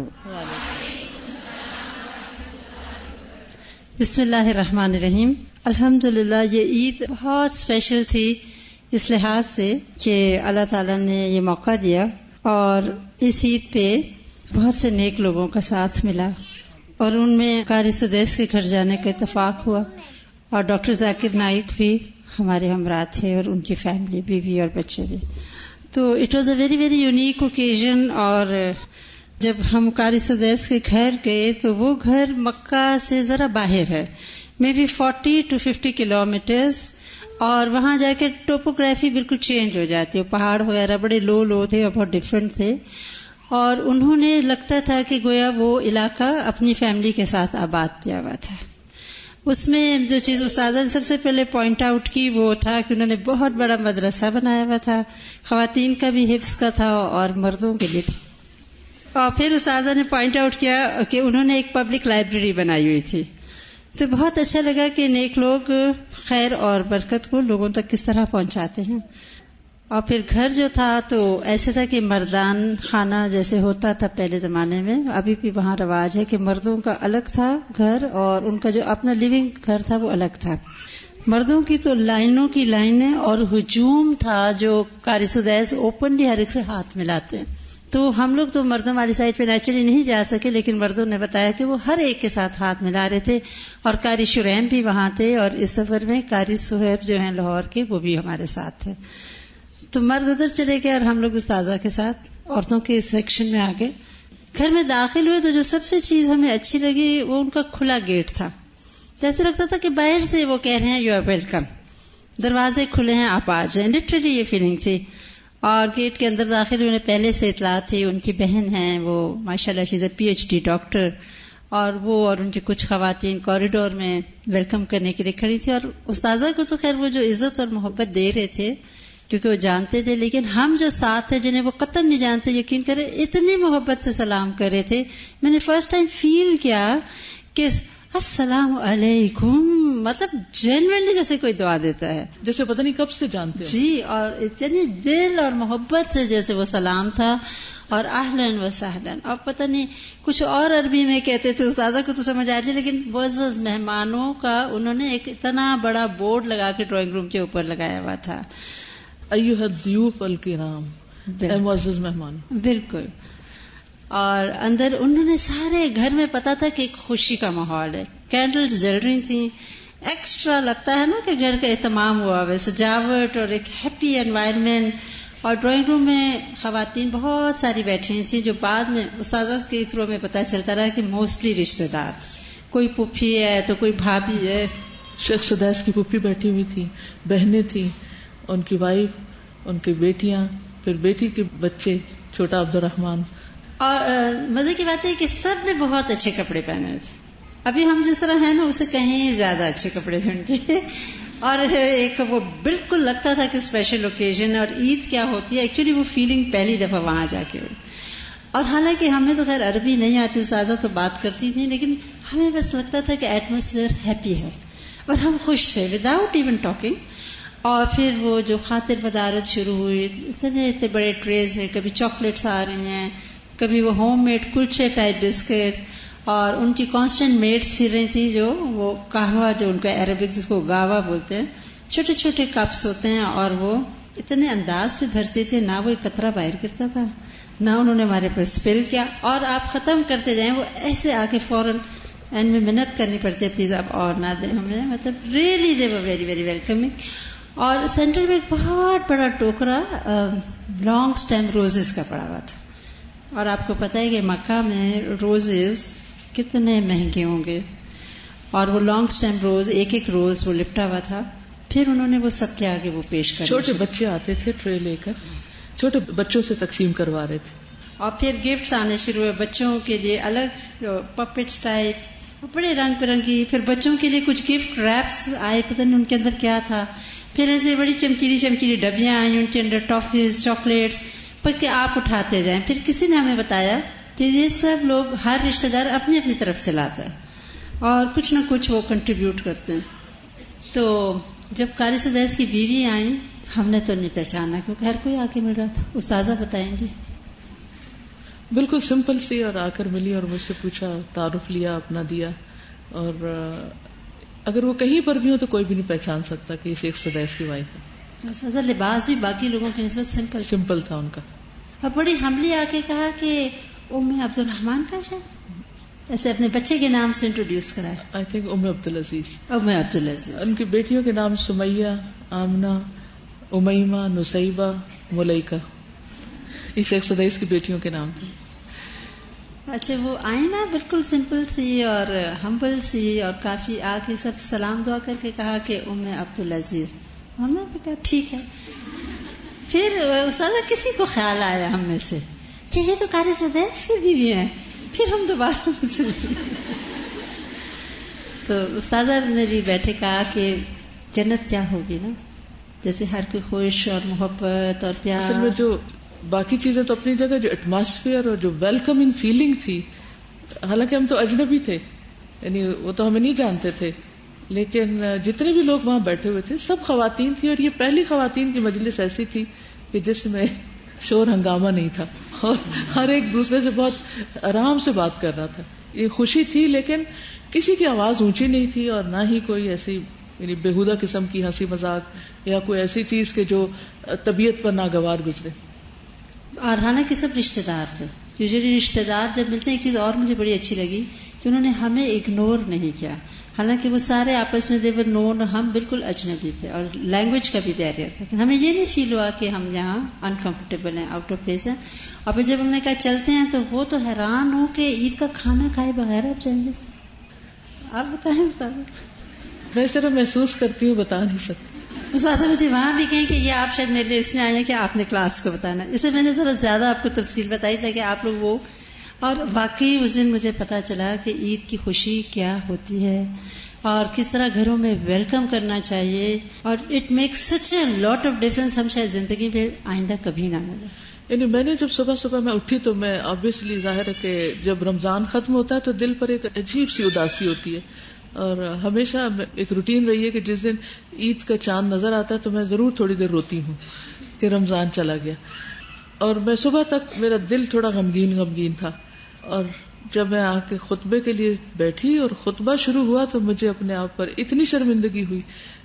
C: بسم اللہ الرحمن الرحیم. الحمدللہ یہ عید بہت اسپیشل تھی اس لحاظ سے کہ اللہ تعالیٰ نے یہ موقع دیا اور اس عید پہ بہت سے نیک لوگوں کا ساتھ ملا، اور ان میں قاری سدیس کے گھر جانے کا اتفاق ہوا، اور ڈاکٹر ذاکر نائک بھی ہمارے ہمراہ تھے اور ان کی فیملی، بیوی اور بچے بھی. تو it was a very very unique occasion. اور جب ہم قاری سدیس کے گھر گئے تو وہ گھر مکہ سے ذرا باہر ہے، مے بی 40 to 50 کلومیٹرز، اور وہاں جا کے ٹوپوگرافی بالکل چینج ہو جاتی ہے، پہاڑ وغیرہ بڑے لو تھے اور بہت ڈفرینٹ تھے. اور انہوں نے لگتا تھا کہ گویا وہ علاقہ اپنی فیملی کے ساتھ آباد کیا ہوا تھا. اس میں جو چیز استاذہ نے سب سے پہلے پوائنٹ آؤٹ کی وہ تھا کہ انہوں نے بہت بڑا مدرسہ بنایا ہوا تھا، خواتین کا بھی حفظ کا تھا اور مردوں کے لیے. اور پھر استاذہ نے پوائنٹ آؤٹ کیا کہ انہوں نے ایک پبلک لائبریری بنائی ہوئی تھی. تو بہت اچھا لگا کہ نیک لوگ خیر اور برکت کو لوگوں تک کس طرح پہنچاتے ہیں. اور پھر گھر جو تھا تو ایسے تھا کہ مردان خانہ جیسے ہوتا تھا پہلے زمانے میں، ابھی بھی وہاں رواج ہے کہ مردوں کا الگ تھا گھر اور ان کا جو اپنا لیونگ گھر تھا وہ الگ تھا. مردوں کی تو لائنوں کی لائنیں اور ہجوم تھا جو قاری سدیس اوپنلی ہر ایک سے ہاتھ ملاتے ہیں. تو ہم لوگ تو مردوں والی سائڈ پہ نیچرلی نہیں جا سکے، لیکن مردوں نے بتایا کہ وہ ہر ایک کے ساتھ ہاتھ ملا رہے تھے، اور قاری شریم بھی وہاں تھے، اور اس سفر میں قاری صہیب جو ہیں لاہور کے وہ بھی ہمارے ساتھ تھے. تو مرد ادھر چلے گئے اور ہم لوگ استاذہ کے ساتھ عورتوں کے سیکشن میں آگے. گھر میں داخل ہوئے تو جو سب سے چیز ہمیں اچھی لگی وہ ان کا کھلا گیٹ تھا. جیسے لگتا تھا کہ باہر سے وہ کہہ رہے ہیں یو آر ویلکم، دروازے کھلے ہیں آپ آ جائیں. لٹرلی یہ فیلنگ تھی. اور گیٹ کے اندر داخل ہونے پہلے سے اطلاعات تھی، ان کی بہن ہیں وہ ماشاءاللہ شی از اے PhD ڈاکٹر، اور وہ اور ان کی کچھ خواتین کوریڈور میں ویلکم کرنے کے لیے کھڑی تھی. اور استاذہ کو تو خیر وہ جو عزت اور محبت دے رہے تھے کیونکہ وہ جانتے تھے، لیکن ہم جو ساتھ تھے جنہیں وہ قطعاً نہیں جانتے، یقین کریں اتنی محبت سے سلام کر رہے تھے. میں نے فرسٹ ٹائم فیل کیا کہ السلام علیکم، مطلب جینوئنلی جیسے کوئی دعا دیتا ہے،
B: جیسے پتہ نہیں کب سے جانتے ہیں.
C: جی، اور اتنی دل اور محبت سے جیسے وہ سلام تھا، اور اہلاً و سہلاً. اور پتہ نہیں کچھ اور عربی میں کہتے تھے، استاذہ کو تو سمجھ آ جائے، لیکن معزز مہمانوں کا انہوں نے ایک اتنا بڑا بورڈ لگا کے ڈرائنگ روم کے اوپر لگایا ہوا تھا،
B: ایھا الضیوف الکرام، اے معزز مہمان.
C: بالکل. اور اندر انہوں نے سارے گھر میں پتا تھا کہ ایک خوشی کا ماحول ہے، کینڈلز جل رہی تھیں، ایکسٹرا لگتا ہے نا کہ گھر کا اہتمام ہوا ہوا، سجاوٹ اور ایک ہیپی انوائرمنٹ. اور ڈرائنگ روم میں خواتین بہت ساری بیٹھی ہوئی تھیں جو بعد میں استاذہ کے تھرو میں پتہ چلتا رہا کہ موسٹلی رشتہ دار، کوئی پھوپھی ہے تو کوئی بھابھی ہے.
B: شیخ سدیس کی پھوپھی بیٹھی ہوئی تھی، بہنیں تھیں، ان کی وائف، ان کی بیٹیاں، پھر بیٹی کے بچے چھوٹا عبد الرحمان. اور
C: مزے کی بات ہے کہ سب نے بہت اچھے کپڑے پہنے ہوئے تھے. ابھی ہم جس طرح ہیں نا اسے کہیں زیادہ اچھے کپڑے تھے ان کے. اور ایک وہ بالکل لگتا تھا کہ اسپیشل اوکیزن. اور عید کیا ہوتی ہے ایکچولی وہ فیلنگ پہلی دفعہ وہاں جا کے ہوئی. اور حالانکہ ہمیں تو خیر عربی نہیں آتی، استاذہ تو بات کرتی تھی، لیکن ہمیں بس لگتا تھا کہ ایٹماسفیئر ہیپی ہے اور ہم خوش تھے وداؤٹ ایون ٹاکنگ. اور پھر وہ جو خاطر مدارت شروع ہوئی، اتنے بڑے ٹریز میں کبھی چاکلیٹس آ رہی ہیں، کبھی وہ ہوم میڈ کلچے ٹائپ بسکٹس، اور ان کی کانسٹنٹ میٹس پھر رہی تھیں جو وہ قہوہ، جو ان کا عربک جس کو گاوا بولتے ہیں، چھوٹے چھوٹے کپس ہوتے ہیں، اور وہ اتنے انداز سے بھرتے تھے، نہ وہ ایک قطرہ باہر کرتا تھا، نہ انہوں نے ہمارے پر اسپل کیا. اور آپ ختم کرتے جائیں وہ ایسے آ کے فوراً اینڈ میں محنت کرنی پڑتی ہے پلیز آپ اور نہ دیں ہمیں. مطلب really they were very very welcoming. اور سینٹر میں ایک بہت بڑا ٹوکرا لانگ سٹیم روزز کا پڑا ہوا تھا. اور آپ کو پتہ ہے کہ مکہ میں روزز کتنے مہنگے ہوں گے، اور وہ لانگ سٹیم روز ایک ایک روز وہ لپٹا ہوا تھا. پھر انہوں نے وہ سب کے آگے وہ پیش کر،
B: چھوٹے بچے آتے تھے ٹرے لے کر، چھوٹے بچوں سے تقسیم کروا رہے تھے.
C: اور پھر گفٹس آنے شروع ہوئے بچوں کے لیے، الگ پپٹس ٹائپ بڑے رنگ برنگی. پھر بچوں کے لیے کچھ گفٹ ریپس آئے، پتہ نہیں ان کے اندر کیا تھا. پھر ایسے بڑی چمکیلی چمکیلی ڈبیاں آئیں، ان کے اندر ٹافیز، چاکلیٹس، کہ آپ اٹھاتے جائیں. پھر کسی نے ہمیں بتایا کہ یہ سب لوگ، ہر رشتہ دار اپنی اپنی طرف سے لاتا ہے اور کچھ نہ کچھ وہ کنٹریبیوٹ کرتے ہیں. تو جب قاری سدیس کی بیوی آئیں ہم نے تو نہیں پہچانا کیونکہ ہر کوئی آ کے مل رہا تھا. استاذہ بتائیں گے.
B: بالکل سمپل سی، اور آ کر ملی اور مجھ سے پوچھا، تعارف لیا، اپنا دیا. اور اگر وہ کہیں پر بھی ہو تو کوئی بھی نہیں پہچان سکتا کہ یہ شیخ سدیس کی وائف ہے.
C: استاذہ لباس بھی باقی لوگوں کی نسبت
B: سمپل تھا ان کا.
C: اور بڑی ہمبلی آ کے کہا کہ ام عبد الرحمان کا شاید ایسے اپنے بچے کے نام سے انٹروڈیوس کرا.
B: آئی تھنک ام عبدالعزیز.
C: ام عبدالعزیز.
B: ان کی بیٹیوں کے نام سمیہ، آمنہ، امیمہ، نسیبہ، ملیکہ، یہ شیخ سدیس کی بیٹیوں کے نام تھے.
C: اچھا وہ آئیں نا بالکل سمپل سی اور ہمبل سی، اور کافی آ کے سب سلام دعا کر کے کہا کہ ام عبدالعزیز. ہم نے بھی کہا ٹھیک ہے. پھر استاذہ کسی کو خیال آیا ہم میں سے کہ یہ تو قاری سدیس کی بیوی ہیں. پھر ہم دوبارہ تو استاذہ نے بھی بیٹھے کہا کہ جنت کیا ہوگی نا، جیسے ہر کوئی خوش اور محبت اور پیار.
B: اصل میں جو باقی چیزیں تو اپنی جگہ، جو ایٹماسفیئر اور جو ویلکمنگ فیلنگ تھی، حالانکہ ہم تو اجنبی تھے، یعنی وہ تو ہمیں نہیں جانتے تھے، لیکن جتنے بھی لوگ وہاں بیٹھے ہوئے تھے سب خواتین تھی. اور یہ پہلی خواتین کی مجلس ایسی تھی کہ جس میں شور ہنگامہ نہیں تھا اور ہر ایک دوسرے سے بہت آرام سے بات کر رہا تھا. یہ خوشی تھی لیکن کسی کی آواز اونچی نہیں تھی، اور نہ ہی کوئی ایسی یعنی بےہودہ قسم کی ہنسی مذاق یا کوئی ایسی چیز کہ جو طبیعت پر ناگوار گزرے.
C: اور حالانکہ سب رشتے دار تھے. یوزلی رشتے دار جب ملتے ہیں، ایک چیز اور مجھے بڑی اچھی لگی کہ انہوں نے ہمیں اگنور نہیں کیا، حالانکہ وہ سارے آپس میں دیور نون، ہم بالکل اجنبی تھے اور لینگویج کا بھی بیریئر تھا. ہمیں یہ نہیں فیل ہوا کہ ہم یہاں انکمفرٹیبل ہیں، آؤٹ آف پلیس ہیں. اور پھر جب ہم نے کہا چلتے ہیں تو وہ تو حیران ہو کہ عید کا کھانا کھائے بغیر آپ چل جائیں. آپ بتائیں.
B: میں صرف محسوس کرتی ہوں، بتا نہیں سکتی.
C: اساتذہ مجھے وہاں بھی کہیں کہ یہ آپ شاید میرے لیے اس لیے آئے ہیں کہ آپ نے کلاس کو بتانا، اسے میں نے ذرا زیادہ آپ کو تفصیل بتائی تاکہ آپ لوگ وہ. اور واقعی اس دن مجھے پتا چلا کہ عید کی خوشی کیا ہوتی ہے اور کس طرح گھروں میں ویلکم کرنا چاہیے، اور it makes such a lot of difference. ہم شاید زندگی میں آئندہ کبھی نہ ملے.
B: یعنی میں نے جب صبح میں اٹھی تو میں آبویسلی ظاہر ہے کہ جب رمضان ختم ہوتا ہے تو دل پر ایک عجیب سی اداسی ہوتی ہے، اور ہمیشہ ایک روٹین رہی ہے کہ جس دن عید کا چاند نظر آتا ہے تو میں ضرور تھوڑی دیر روتی ہوں کہ رمضان چلا گیا. اور میں صبح تک میرا دل تھوڑا غمگین تھا، اور جب میں آ کے خطبے کے لیے بیٹھی اور خطبہ شروع ہوا تو مجھے اپنے آپ پر اتنی شرمندگی ہوئی.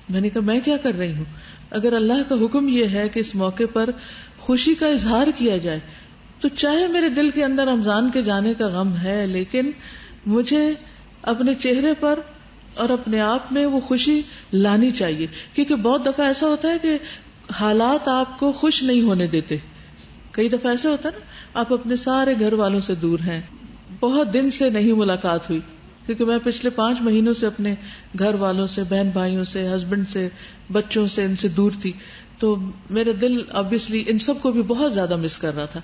B: میں نے کہا میں کیا کر رہی ہوں؟ اگر اللہ کا حکم یہ ہے کہ اس موقع پر خوشی کا اظہار کیا جائے تو چاہے میرے دل کے اندر رمضان کے جانے کا غم ہے، لیکن مجھے اپنے چہرے پر اور اپنے آپ میں وہ خوشی لانی چاہیے. کیونکہ بہت دفعہ ایسا ہوتا ہے کہ حالات آپ کو خوش نہیں ہونے دیتے. کئی دفعہ ایسا ہوتا ہے نا، آپ اپنے سارے گھر والوں سے دور ہیں، بہت دن سے نہیں ملاقات ہوئی. کیونکہ میں پچھلے 5 مہینوں سے اپنے گھر والوں سے، بہن بھائیوں سے، ہسبینڈ سے، بچوں سے، ان سے دور تھی، تو میرا دل آبویسلی ان سب کو بھی بہت زیادہ مس کر رہا تھا.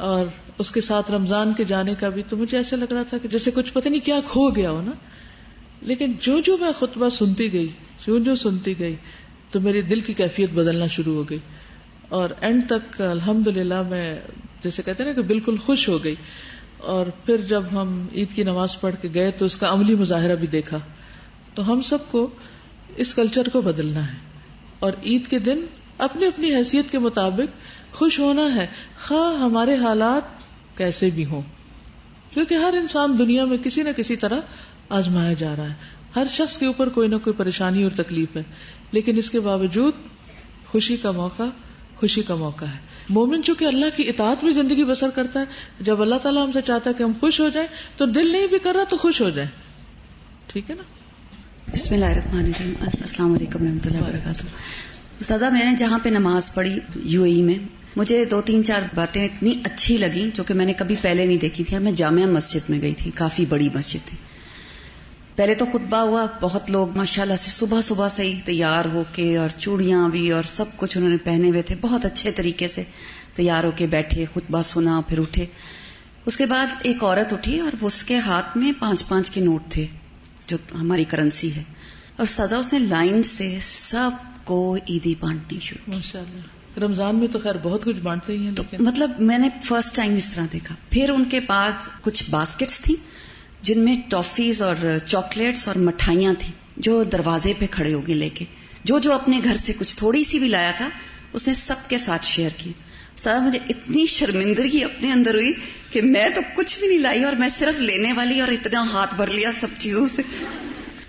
B: اور اس کے ساتھ رمضان کے جانے کا بھی، تو مجھے ایسا لگ رہا تھا کہ جیسے کچھ پتہ نہیں کیا کھو گیا ہو نا. لیکن جو میں خطبہ سنتی گئی، جو سنتی گئی، تو میری دل کی کیفیت بدلنا شروع ہو گئی. اور اینڈ تک الحمدللہ میں جیسے کہتے ہیں نا کہ بالکل خوش ہو گئی. اور پھر جب ہم عید کی نماز پڑھ کے گئے تو اس کا عملی مظاہرہ بھی دیکھا. تو ہم سب کو اس کلچر کو بدلنا ہے، اور عید کے دن اپنی اپنی حیثیت کے مطابق خوش ہونا ہے، خواہ ہمارے حالات کیسے بھی ہوں. کیونکہ ہر انسان دنیا میں کسی نہ کسی طرح آزمایا جا رہا ہے. ہر شخص کے اوپر کوئی نہ کوئی پریشانی اور تکلیف ہے، لیکن اس کے باوجود خوشی کا موقع ہے. مومن چونکہ اللہ کی اطاعت میں زندگی بسر کرتا ہے، جب اللہ تعالیٰ ہم سے چاہتا ہے کہ ہم خوش ہو جائیں تو دل نہیں بھی کر رہا تو خوش ہو جائیں. ٹھیک ہے نا؟
D: بسم اللہ الرحمن الرحیم. السلام علیکم ورحمۃ اللہ وبرکاتہ. استاذہ، میں نے جہاں پہ نماز پڑھی UAE میں، مجھے 2-3-4 باتیں اتنی اچھی لگیں جو کہ میں نے کبھی پہلے نہیں دیکھی تھی. میں جامع مسجد میں گئی تھی، کافی بڑی مسجد تھی. پہلے تو خطبہ ہوا، بہت لوگ ماشاءاللہ سے صبح سے ہی تیار ہو کے، اور چوڑیاں بھی اور سب کچھ انہوں نے پہنے ہوئے تھے، بہت اچھے طریقے سے تیار ہو کے بیٹھے، خطبہ سنا، پھر اٹھے. اس کے بعد ایک عورت اٹھی اور اس کے ہاتھ میں 5 کے نوٹ تھے جو ہماری کرنسی ہے، اور استاذہ اس نے لائن سے سب کو عیدی بانٹنی شروع.
B: ماشاءاللہ رمضان میں تو خیر بہت کچھ بانٹتے ہی ہیں، لیکن
D: مطلب میں نے فرسٹ ٹائم اس طرح دیکھا. پھر ان کے پاس کچھ باسکٹس تھیں جن میں ٹافیز اور چاکلیٹس اور مٹھائیاں تھیں، جو دروازے پہ کھڑے ہو گئے لے کے، جو اپنے گھر سے کچھ تھوڑی سی بھی لایا تھا اس نے سب کے ساتھ شیئر کی. سارا مجھے اتنی شرمندگی اپنے اندر ہوئی کہ میں تو کچھ بھی نہیں لائی، اور میں صرف لینے والی، اور اتنا ہاتھ بھر لیا سب چیزوں سے.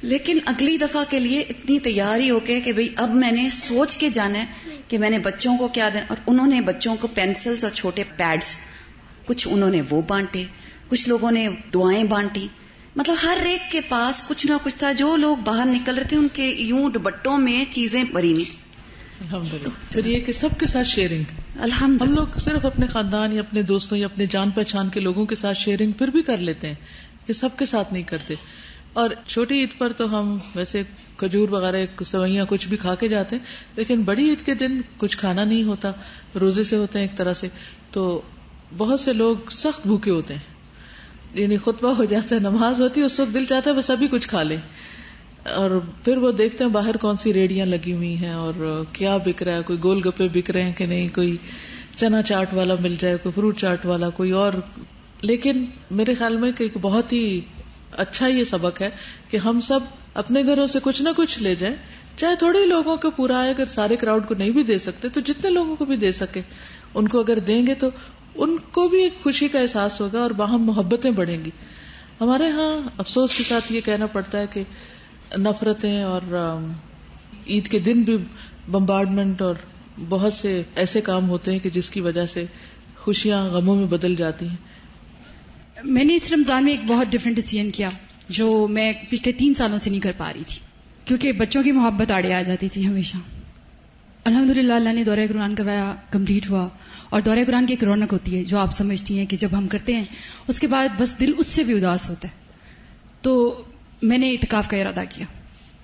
D: لیکن اگلی دفعہ کے لیے اتنی تیاری ہو کے کہ بھئی اب میں نے سوچ کے جانا ہے کہ میں نے بچوں کو کیا دینا. اور انہوں نے بچوں کو پینسلز اور چھوٹے پیڈز، کچھ انہوں نے وہ بانٹے، کچھ لوگوں نے دعائیں بانٹی. مطلب ہر ایک کے پاس کچھ نہ کچھ تھا. جو لوگ باہر نکل رہے تھے ان کے یوں دوپٹوں میں چیزیں بھری ہوئی تھی.
B: الحمدللہ. پھر یہ کہ سب کے ساتھ شیئرنگ،
D: الحمدللہ.
B: ہم لوگ صرف اپنے خاندان یا اپنے دوستوں یا اپنے جان پہچان کے لوگوں کے ساتھ شیئرنگ پھر بھی کر لیتے ہیں، کہ سب کے ساتھ نہیں کرتے. اور چھوٹی عید پر تو ہم ویسے کھجور وغیرہ، سوئیاں کچھ بھی کھا کے جاتے ہیں، لیکن بڑی عید کے دن کچھ کھانا نہیں ہوتا، روزے سے ہوتے ہیں ایک طرح سے. تو بہت سے لوگ سخت بھوکے ہوتے ہیں، یعنی خطبہ ہو جاتا ہے، نماز ہوتی ہے، اس وقت دل چاہتا ہے بس ابھی کچھ کھا لیں، اور پھر وہ دیکھتے ہیں باہر کون سی ریڑیاں لگی ہوئی ہیں اور کیا بک رہا ہے، کوئی گول گپے بک رہے ہیں کہ نہیں، کوئی چنا چاٹ والا مل جائے، کوئی فروٹ چاٹ والا، کوئی اور. لیکن میرے خیال میں کہ ایک بہت ہی اچھا یہ سبق ہے کہ ہم سب اپنے گھروں سے کچھ نہ کچھ لے جائیں، چاہے تھوڑے لوگوں کو پورا آئے، اگر سارے کراؤڈ کو نہیں بھی دے سکتے تو جتنے لوگوں کو بھی دے سکے ان کو اگر دیں گے تو ان کو بھی ایک خوشی کا احساس ہوگا اور باہم محبتیں بڑھیں گی. ہمارے ہاں افسوس کے ساتھ یہ کہنا پڑتا ہے کہ نفرتیں اور عید کے دن بھی بمبارڈمنٹ اور بہت سے ایسے کام ہوتے ہیں کہ جس کی وجہ سے خوشیاں غموں میں بدل جاتی ہیں.
E: میں نے اس رمضان میں ایک بہت ڈفرینٹ ڈیسیژن کیا جو میں پچھلے 3 سالوں سے نہیں کر پا رہی تھی، کیونکہ بچوں کی محبت آڑے آ جاتی تھی ہمیشہ. الحمدللہ اللہ نے دورہ قرآن کروایا، کمپلیٹ ہوا. اور دورہ قرآن کی ایک رونق ہوتی ہے جو آپ سمجھتی ہیں کہ جب ہم کرتے ہیں اس کے بعد بس دل اس سے بھی اداس ہوتا ہے. تو میں نے اعتکاف کا ارادہ کیا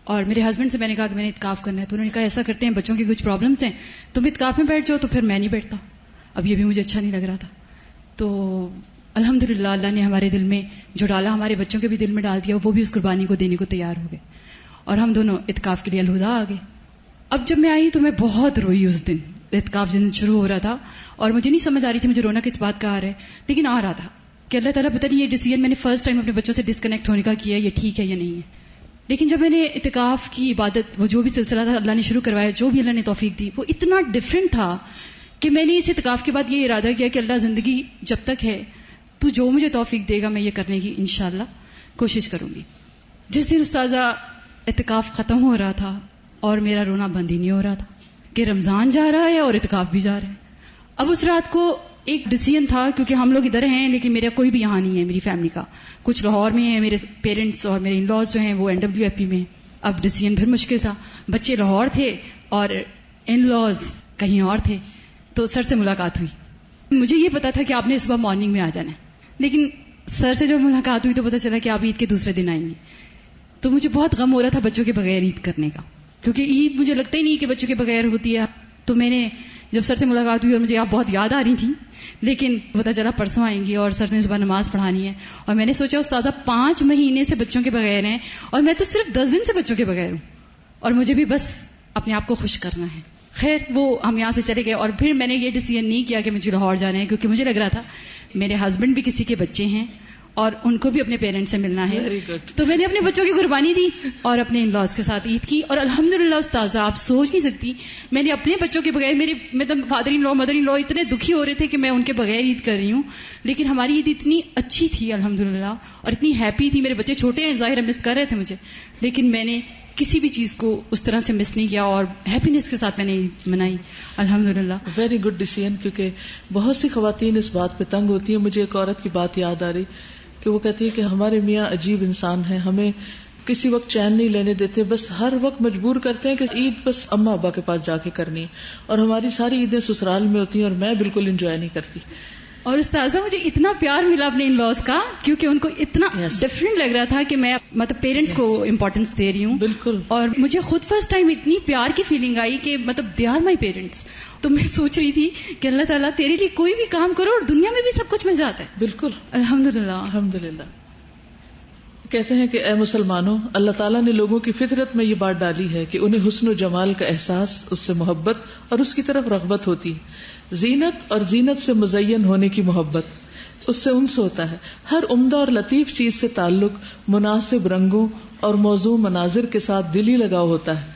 E: اور میرے ہسبینڈ سے میں نے کہا کہ میں نے اعتکاف کرنا ہے. تو انہوں نے کہا ایسا کرتے ہیں، بچوں کی کچھ پرابلمس ہیں، تم اعتکاف میں بیٹھ جاؤ. تو پھر میں نہیں بیٹھتا. اب یہ بھی مجھے اچھا نہیں لگ رہا تھا. تو الحمدللہ اللہ نے ہمارے دل میں جو ڈالا ہمارے بچوں کے بھی دل میں ڈال دیا، وہ بھی اس قربانی کو دینے کو تیار ہو گئے اور ہم دونوں اعتکاف کے لیے الہدا آ گئے. اب جب میں آئی تو میں بہت روئی اس دن. اعتکاف جن شروع ہو رہا تھا اور مجھے نہیں سمجھ آ رہی تھی مجھے رونا کس بات کا آ رہا ہے، لیکن آ رہا تھا کہ اللہ تعالیٰ پتہ نہیں یہ ڈیسیژن میں نے فرسٹ ٹائم اپنے بچوں سے ڈسکنیکٹ ہونے کا کیا، یہ ٹھیک ہے یا نہیں ہے. لیکن جب میں نے اعتکاف کی عبادت، وہ جو بھی سلسلہ تھا اللہ نے شروع کروایا، جو بھی اللہ نے توفیق دی، وہ اتنا ڈفرینٹ تھا کہ میں نے اس اعتکاف کے بعد یہ ارادہ کیا کہ اللہ زندگی جب تک ہے تو جو مجھے توفیق دے گا میں یہ کرنے کی انشاءاللہ کوشش کروں گی. جس دن استاذہ اعتکاف ختم ہو رہا تھا اور میرا رونا بند ہی نہیں ہو رہا تھا کہ رمضان جا رہا ہے اور اعتکاف بھی جا رہا ہے. اب اس رات کو ایک ڈیسیژن تھا، کیونکہ ہم لوگ ادھر ہیں لیکن میرا کوئی بھی یہاں نہیں ہے میری فیملی کا. کچھ لاہور میں ہیں، میرے پیرنٹس اور میرے ان لاز جو ہیں وہ NWFP میں. اب ڈیسیژن پھر مشکل تھا، بچے لاہور تھے اور ان لاز کہیں اور تھے. تو سر سے ملاقات ہوئی. مجھے یہ پتا تھا کہ آپ نے صبح مارننگ میں آ جانا ہے، لیکن سر سے جب ملاقات ہوئی تو پتا چلا کہ آپ عید کے دوسرے دن آئیں گے. تو مجھے بہت غم ہو رہا تھا بچوں کے بغیر عید کرنے کا، کیونکہ عید مجھے لگتا ہی نہیں کہ بچوں کے بغیر ہوتی ہے. تو میں نے جب سر سے ملاقات ہوئی اور مجھے آپ بہت یاد آ رہی تھیں، لیکن پتا چلا پرسوں آئیں گی اور سر نے صبح نماز پڑھانی ہے. اور میں نے سوچا استاذہ 5 مہینے سے بچوں کے بغیر ہیں اور میں تو صرف 10 دن سے بچوں کے بغیر ہوں اور مجھے بھی بس اپنے آپ کو خوش کرنا ہے. خیر وہ ہم یہاں سے چلے گئے اور پھر میں نے یہ ڈیسیژن نہیں کیا کہ مجھے لاہور جانا ہے، کیونکہ مجھے لگ رہا تھا میرے ہسبینڈ بھی کسی کے بچے ہیں اور ان کو بھی اپنے پیرنٹس سے ملنا ہے. تو میں نے اپنے بچوں کی قربانی دی اور اپنے ان لاز کے ساتھ عید کی. اور الحمدللہ استاذہ آپ سوچ نہیں سکتی، میں نے اپنے بچوں کے بغیر، میرے مطلب فادر ان لا مدر ان لا اتنے دکھی ہو رہے تھے کہ میں ان کے بغیر عید کر رہی ہوں، لیکن ہماری عید اتنی اچھی تھی الحمدللہ اور اتنی ہیپی تھی. میرے بچے چھوٹے ہیں، ظاہر مس کر رہے تھے مجھے، لیکن میں نے کسی بھی چیز کو اس طرح سے مس نہیں کیا اور ہیپینس کے ساتھ میں نے عید منائی الحمدللہ.
B: Very good decision. کیونکہ بہت سی خواتین اس بات پہ تنگ ہوتی ہیں. مجھے ایک عورت کی بات یاد آ رہی کہ وہ کہتی ہے کہ ہمارے میاں عجیب انسان ہیں، ہمیں کسی وقت چین نہیں لینے دیتے، بس ہر وقت مجبور کرتے ہیں کہ عید بس اماں ابا کے پاس جا کے کرنی ہے، اور ہماری ساری عیدیں سسرال میں ہوتی ہیں اور میں بالکل انجوائے نہیں کرتی.
E: اور استاذہ مجھے اتنا پیار ملا اپنے ان لاز کا، کیونکہ ان کو اتنا ڈفرینٹ لگ رہا تھا کہ میں مطلب پیرنٹس کو امپورٹینس دے رہی ہوں.
B: بالکل.
E: اور مجھے خود فرسٹ ٹائم اتنی پیار کی فیلنگ آئی کہ مطلب دے آر مائی پیرنٹس. تو میں سوچ رہی تھی کہ اللہ تعالیٰ تیرے لیے کوئی بھی کام کرو اور دنیا میں بھی سب کچھ مل جاتا ہے.
B: بالکل
E: الحمدللہ.
B: الحمدللہ. کہتے ہیں کہ اے مسلمانوں، اللہ تعالیٰ نے لوگوں کی فطرت میں یہ بات ڈالی ہے کہ انہیں حسن و جمال کا احساس، اس سے محبت اور اس کی طرف رغبت ہوتی ہے. زینت اور زینت سے مزین ہونے کی محبت، اس سے انس ہوتا ہے. ہر عمدہ اور لطیف چیز سے تعلق مناسب رنگوں اور موزوں مناظر کے ساتھ دلی لگاؤ ہوتا ہے.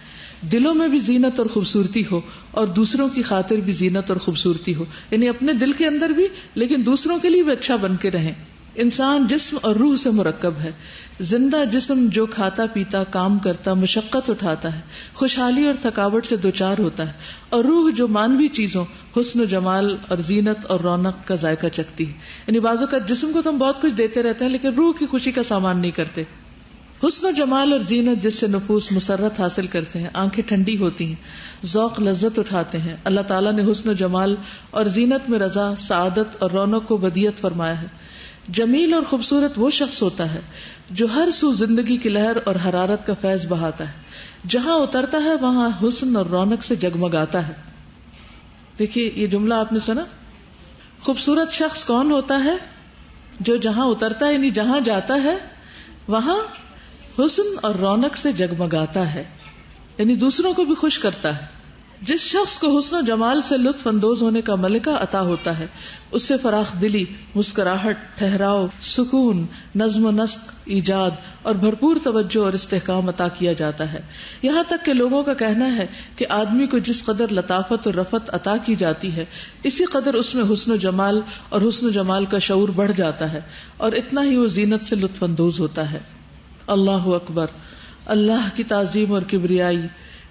B: دلوں میں بھی زینت اور خوبصورتی ہو اور دوسروں کی خاطر بھی زینت اور خوبصورتی ہو، یعنی اپنے دل کے اندر بھی لیکن دوسروں کے لیے بھی اچھا بن کے رہیں. انسان جسم اور روح سے مرکب ہے. زندہ جسم جو کھاتا پیتا، کام کرتا، مشقت اٹھاتا ہے، خوشحالی اور تھکاوٹ سے دوچار ہوتا ہے، اور روح جو مانوی چیزوں، حسن و جمال اور زینت اور رونق کا ذائقہ چکھتی ہے. یعنی بعضوں کا جسم کو تو ہم بہت کچھ دیتے رہتے ہیں لیکن روح کی خوشی کا سامان نہیں کرتے. حسن و جمال اور زینت جس سے نفوس مسرت حاصل کرتے ہیں، آنکھیں ٹھنڈی ہوتی ہیں، ذوق لذت اٹھاتے ہیں. اللہ تعالیٰ نے حسن و جمال اور زینت میں رضا، سعادت اور رونق کو ودیت فرمایا ہے. جمیل اور خوبصورت وہ شخص ہوتا ہے جو ہر سو زندگی کی لہر اور حرارت کا فیض بہاتا ہے، جہاں اترتا ہے وہاں حسن اور رونق سے جگمگاتا ہے. دیکھیے یہ جملہ آپ نے سنا، خوبصورت شخص کون ہوتا ہے؟ جو جہاں اترتا ہے یعنی جہاں جاتا ہے وہاں حسن اور رونق سے جگمگاتا ہے، یعنی دوسروں کو بھی خوش کرتا ہے. جس شخص کو حسن و جمال سے لطف اندوز ہونے کا ملکہ عطا ہوتا ہے اس سے فراخ دلی، مسکراہٹ، ٹھہراؤ، سکون، نظم و نسق ایجاد اور بھرپور توجہ اور استحکام عطا کیا جاتا ہے. یہاں تک کہ لوگوں کا کہنا ہے کہ آدمی کو جس قدر لطافت اور رفت عطا کی جاتی ہے اسی قدر اس میں حسن و جمال اور حسن و جمال کا شعور بڑھ جاتا ہے، اور اتنا ہی وہ زینت سے لطف اندوز ہوتا ہے. اللہ اکبر. اللہ کی تعظیم اور کبریائی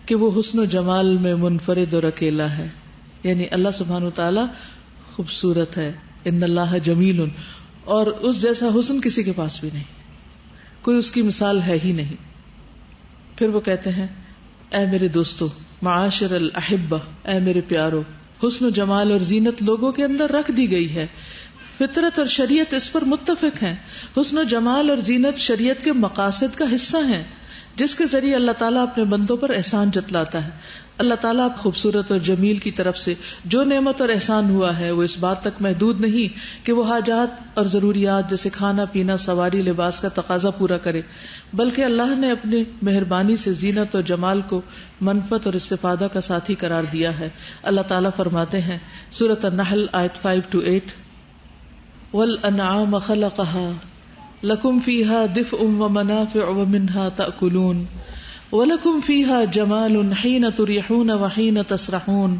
B: کہ وہ حسن و جمال میں منفرد اور اکیلا ہے. یعنی اللہ سبحانہ وتعالی خوبصورت ہے، ان اللہ جمیل، اور اس جیسا حسن کسی کے پاس بھی نہیں، کوئی اس کی مثال ہے ہی نہیں. پھر وہ کہتے ہیں اے میرے دوستو، معاشر الاحبہ، اے میرے پیارو، حسن و جمال اور زینت لوگوں کے اندر رکھ دی گئی ہے، فطرت اور شریعت اس پر متفق ہیں. حسن و جمال اور زینت شریعت کے مقاصد کا حصہ ہیں جس کے ذریعے اللہ تعالیٰ اپنے بندوں پر احسان جتلاتا ہے. اللہ تعالیٰ خوبصورت اور جمیل کی طرف سے جو نعمت اور احسان ہوا ہے وہ اس بات تک محدود نہیں کہ وہ حاجات اور ضروریات جیسے کھانا پینا، سواری، لباس کا تقاضا پورا کرے، بلکہ اللہ نے اپنے مہربانی سے زینت اور جمال کو منفعت اور استفادہ کا ساتھی قرار دیا ہے. اللہ تعالیٰ فرماتے ہیں سورۃ النحل آیت 5-8، وَالْأَنْعَامَ خَلَقَهَا لَكُمْ فِيهَا دِفْءٌ وَمَنَافِعُ وَمِنْهَا تَأْكُلُونَ وَلَكُمْ فِيهَا جَمَالٌ حِينَ تُرِيحُونَ وَحِينَ تَسْرَحُونَ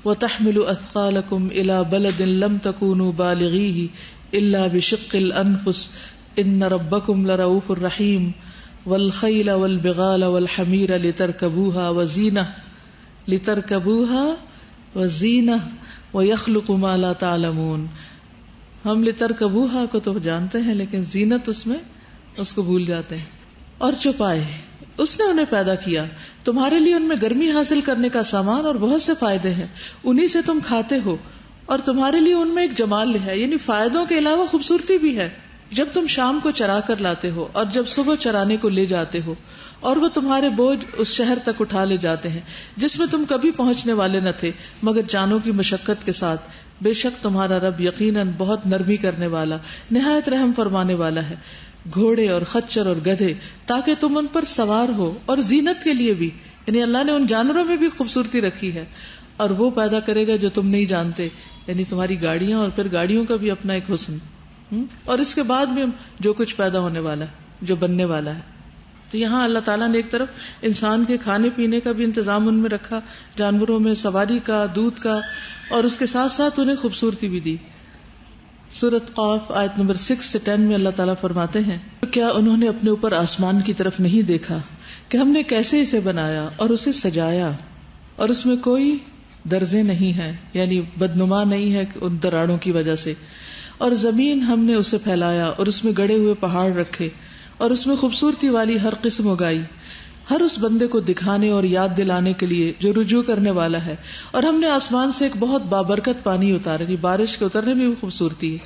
B: وَتَحْمِلُ أَثْقَالَكُمْ إِلَى بَلَدٍ لَمْ تَكُونُوا بَالِغِيهِ إِلَّا بِشِقِّ الْأَنفُسِ إِنَّ رَبَّكُمْ لَرَءُوفٌ رَحِيمٌ وَالْخَيْلَ وَالْبِغَالَ وَالْحَمِيرَ لِتَرْكَبُوهَا وَزِينَةً وَيَخْلُقُ مَا لَا تَعْلَمُونَ. ہم لِتَرْكَبُوهَا کو تو جانتے ہیں لیکن زینت اس میں اس کو بھول جاتے ہیں. اور چھپائے اس نے انہیں پیدا کیا، تمہارے لیے ان میں گرمی حاصل کرنے کا سامان اور بہت سے فائدے ہیں، انہی سے تم کھاتے ہو، اور تمہارے لیے ان میں ایک جمال ہے، یعنی فائدوں کے علاوہ خوبصورتی بھی ہے. جب تم شام کو چرا کر لاتے ہو اور جب صبح چرانے کو لے جاتے ہو، اور وہ تمہارے بوجھ اس شہر تک اٹھا لے جاتے ہیں جس میں تم کبھی پہنچنے والے نہ تھے مگر جانوں کی مشقت کے ساتھ. بے شک تمہارا رب یقیناً بہت نرمی کرنے والا، نہایت رحم فرمانے والا ہے. گھوڑے اور خچر اور گدھے تاکہ تم ان پر سوار ہو، اور زینت کے لیے بھی، یعنی اللہ نے ان جانوروں میں بھی خوبصورتی رکھی ہے. اور وہ پیدا کرے گا جو تم نہیں جانتے، یعنی تمہاری گاڑیاں، اور پھر گاڑیوں کا بھی اپنا ایک حسن، اور اس کے بعد بھی جو کچھ پیدا ہونے والا ہے، جو بننے والا ہے. تو یہاں اللہ تعالیٰ نے ایک طرف انسان کے کھانے پینے کا بھی انتظام ان میں رکھا، جانوروں میں سواری کا، دودھ کا، اور اس کے ساتھ ساتھ انہیں خوبصورتی بھی دی. سورۃ قاف آیت نمبر 6 سے 10 میں اللہ تعالیٰ فرماتے ہیں کیا انہوں نے اپنے اوپر آسمان کی طرف نہیں دیکھا کہ ہم نے کیسے اسے بنایا اور اسے سجایا، اور اس میں کوئی درزے نہیں ہیں، یعنی بدنما نہیں ہے ان دراڑوں کی وجہ سے. اور زمین ہم نے اسے پھیلایا اور اس میں گڑے ہوئے پہاڑ رکھے اور اس میں خوبصورتی والی ہر قسم اگائی، ہر اس بندے کو دکھانے اور یاد دلانے کے لیے جو رجوع کرنے والا ہے. اور ہم نے آسمان سے ایک بہت بابرکت پانی اتارا، کہ بارش کے اترنے میں بھی خوبصورتی ہے.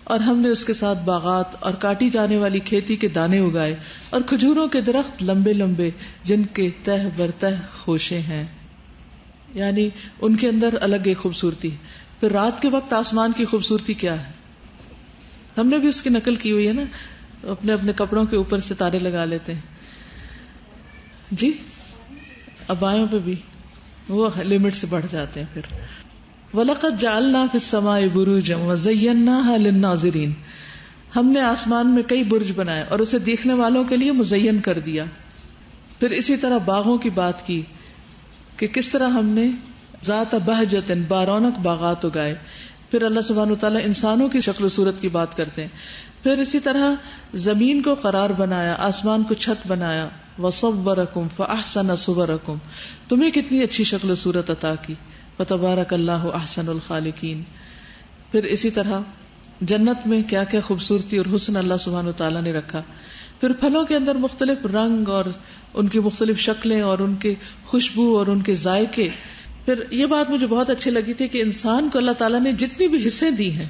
B: اور ہم نے اس کے ساتھ باغات اور کاٹی جانے والی کھیتی کے دانے اگائے، اور کھجوروں کے درخت لمبے لمبے جن کے تہ برتہ خوشے ہیں، یعنی ان کے اندر الگ ایک خوبصورتی. پھر رات کے وقت آسمان کی خوبصورتی کیا ہے، ہم نے بھی اس کی نقل کی ہوئی ہے نا، اپنے اپنے کپڑوں کے اوپر ستارے لگا لیتے ہیں جی، ابایوں پہ بھی وہ لمٹ سے بڑھ جاتے ہیں. پھر وَلَقَدْ جَعَلْنَا فِي السَّمَاءِ بُرُوجًا وَزَيَّنَّاهَا لِلنَّاظِرِينَ، ہم نے آسمان میں کئی برج بنائے اور اسے دیکھنے والوں کے لیے مزین کر دیا. پھر اسی طرح باغوں کی بات کی کہ کس طرح ہم نے ذات بہجت بارونق باغات اگائے. پھر اللہ سبحانہ وتعالیٰ انسانوں کی شکل و صورت کی بات کرتے ہیں. پھر اسی طرح زمین کو قرار بنایا، آسمان کو چھت بنایا. وَصَوَّرَكُمْ فَأَحْسَنَ صُوَرَكُمْ، تمہیں کتنی اچھی شکل و صورت عطا کی. وَتَبَارَكَ اللَّهُ أَحْسَنُ الْخَالِقِينَ. پھر اسی طرح جنت میں کیا کیا خوبصورتی اور حسن اللہ سبحانہ وتعالیٰ نے رکھا. پھر پھلوں کے اندر مختلف رنگ اور ان کی مختلف شکلیں اور ان کے خوشبو اور ان کے ذائقے. پھر یہ بات مجھے بہت اچھی لگی تھی کہ انسان کو اللہ تعالیٰ نے جتنی بھی حصے دی ہیں،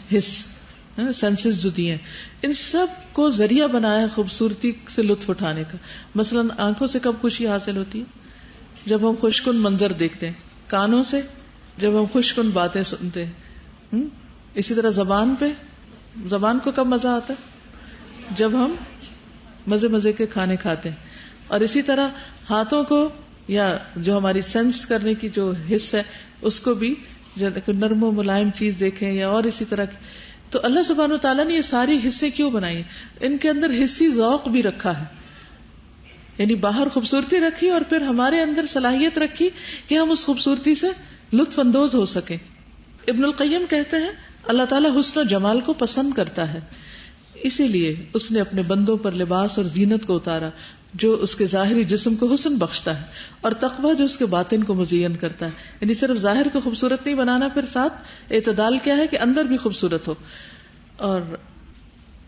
B: سینسز جو دی ہیں، ان سب کو ذریعہ بنایا خوبصورتی سے لطف اٹھانے کا. مثلا آنکھوں سے کب خوشی حاصل ہوتی ہے؟ جب ہم خوش کن منظر دیکھتے ہیں. کانوں سے جب ہم خوش کن باتیں سنتے ہیں. اسی طرح زبان کو کب مزہ آتا ہے؟ جب ہم مزے مزے کے کھانے کھاتے ہیں. اور اسی طرح ہاتھوں کو، یا جو ہماری سینس کرنے کی جو حص ہے، اس کو بھی نرم و ملائم چیز دیکھیں یا اور اسی طرح کی. تو اللہ سبحانہ وتعالیٰ نے یہ ساری حصے کیوں بنائی ہیں؟ ان کے اندر حصی ذوق بھی رکھا ہے، یعنی باہر خوبصورتی رکھی اور پھر ہمارے اندر صلاحیت رکھی کہ ہم اس خوبصورتی سے لطف اندوز ہو سکیں. ابن القیم کہتے ہیں اللہ تعالیٰ حسن و جمال کو پسند کرتا ہے، اسی لیے اس نے اپنے بندوں پر لباس اور زینت کو اتارا جو اس کے ظاہری جسم کو حسن بخشتا ہے، اور تقوی جو اس کے باطن کو مزین کرتا ہے. یعنی صرف ظاہر کو خوبصورت نہیں بنانا، پھر ساتھ اعتدال کیا ہے کہ اندر بھی خوبصورت ہو. اور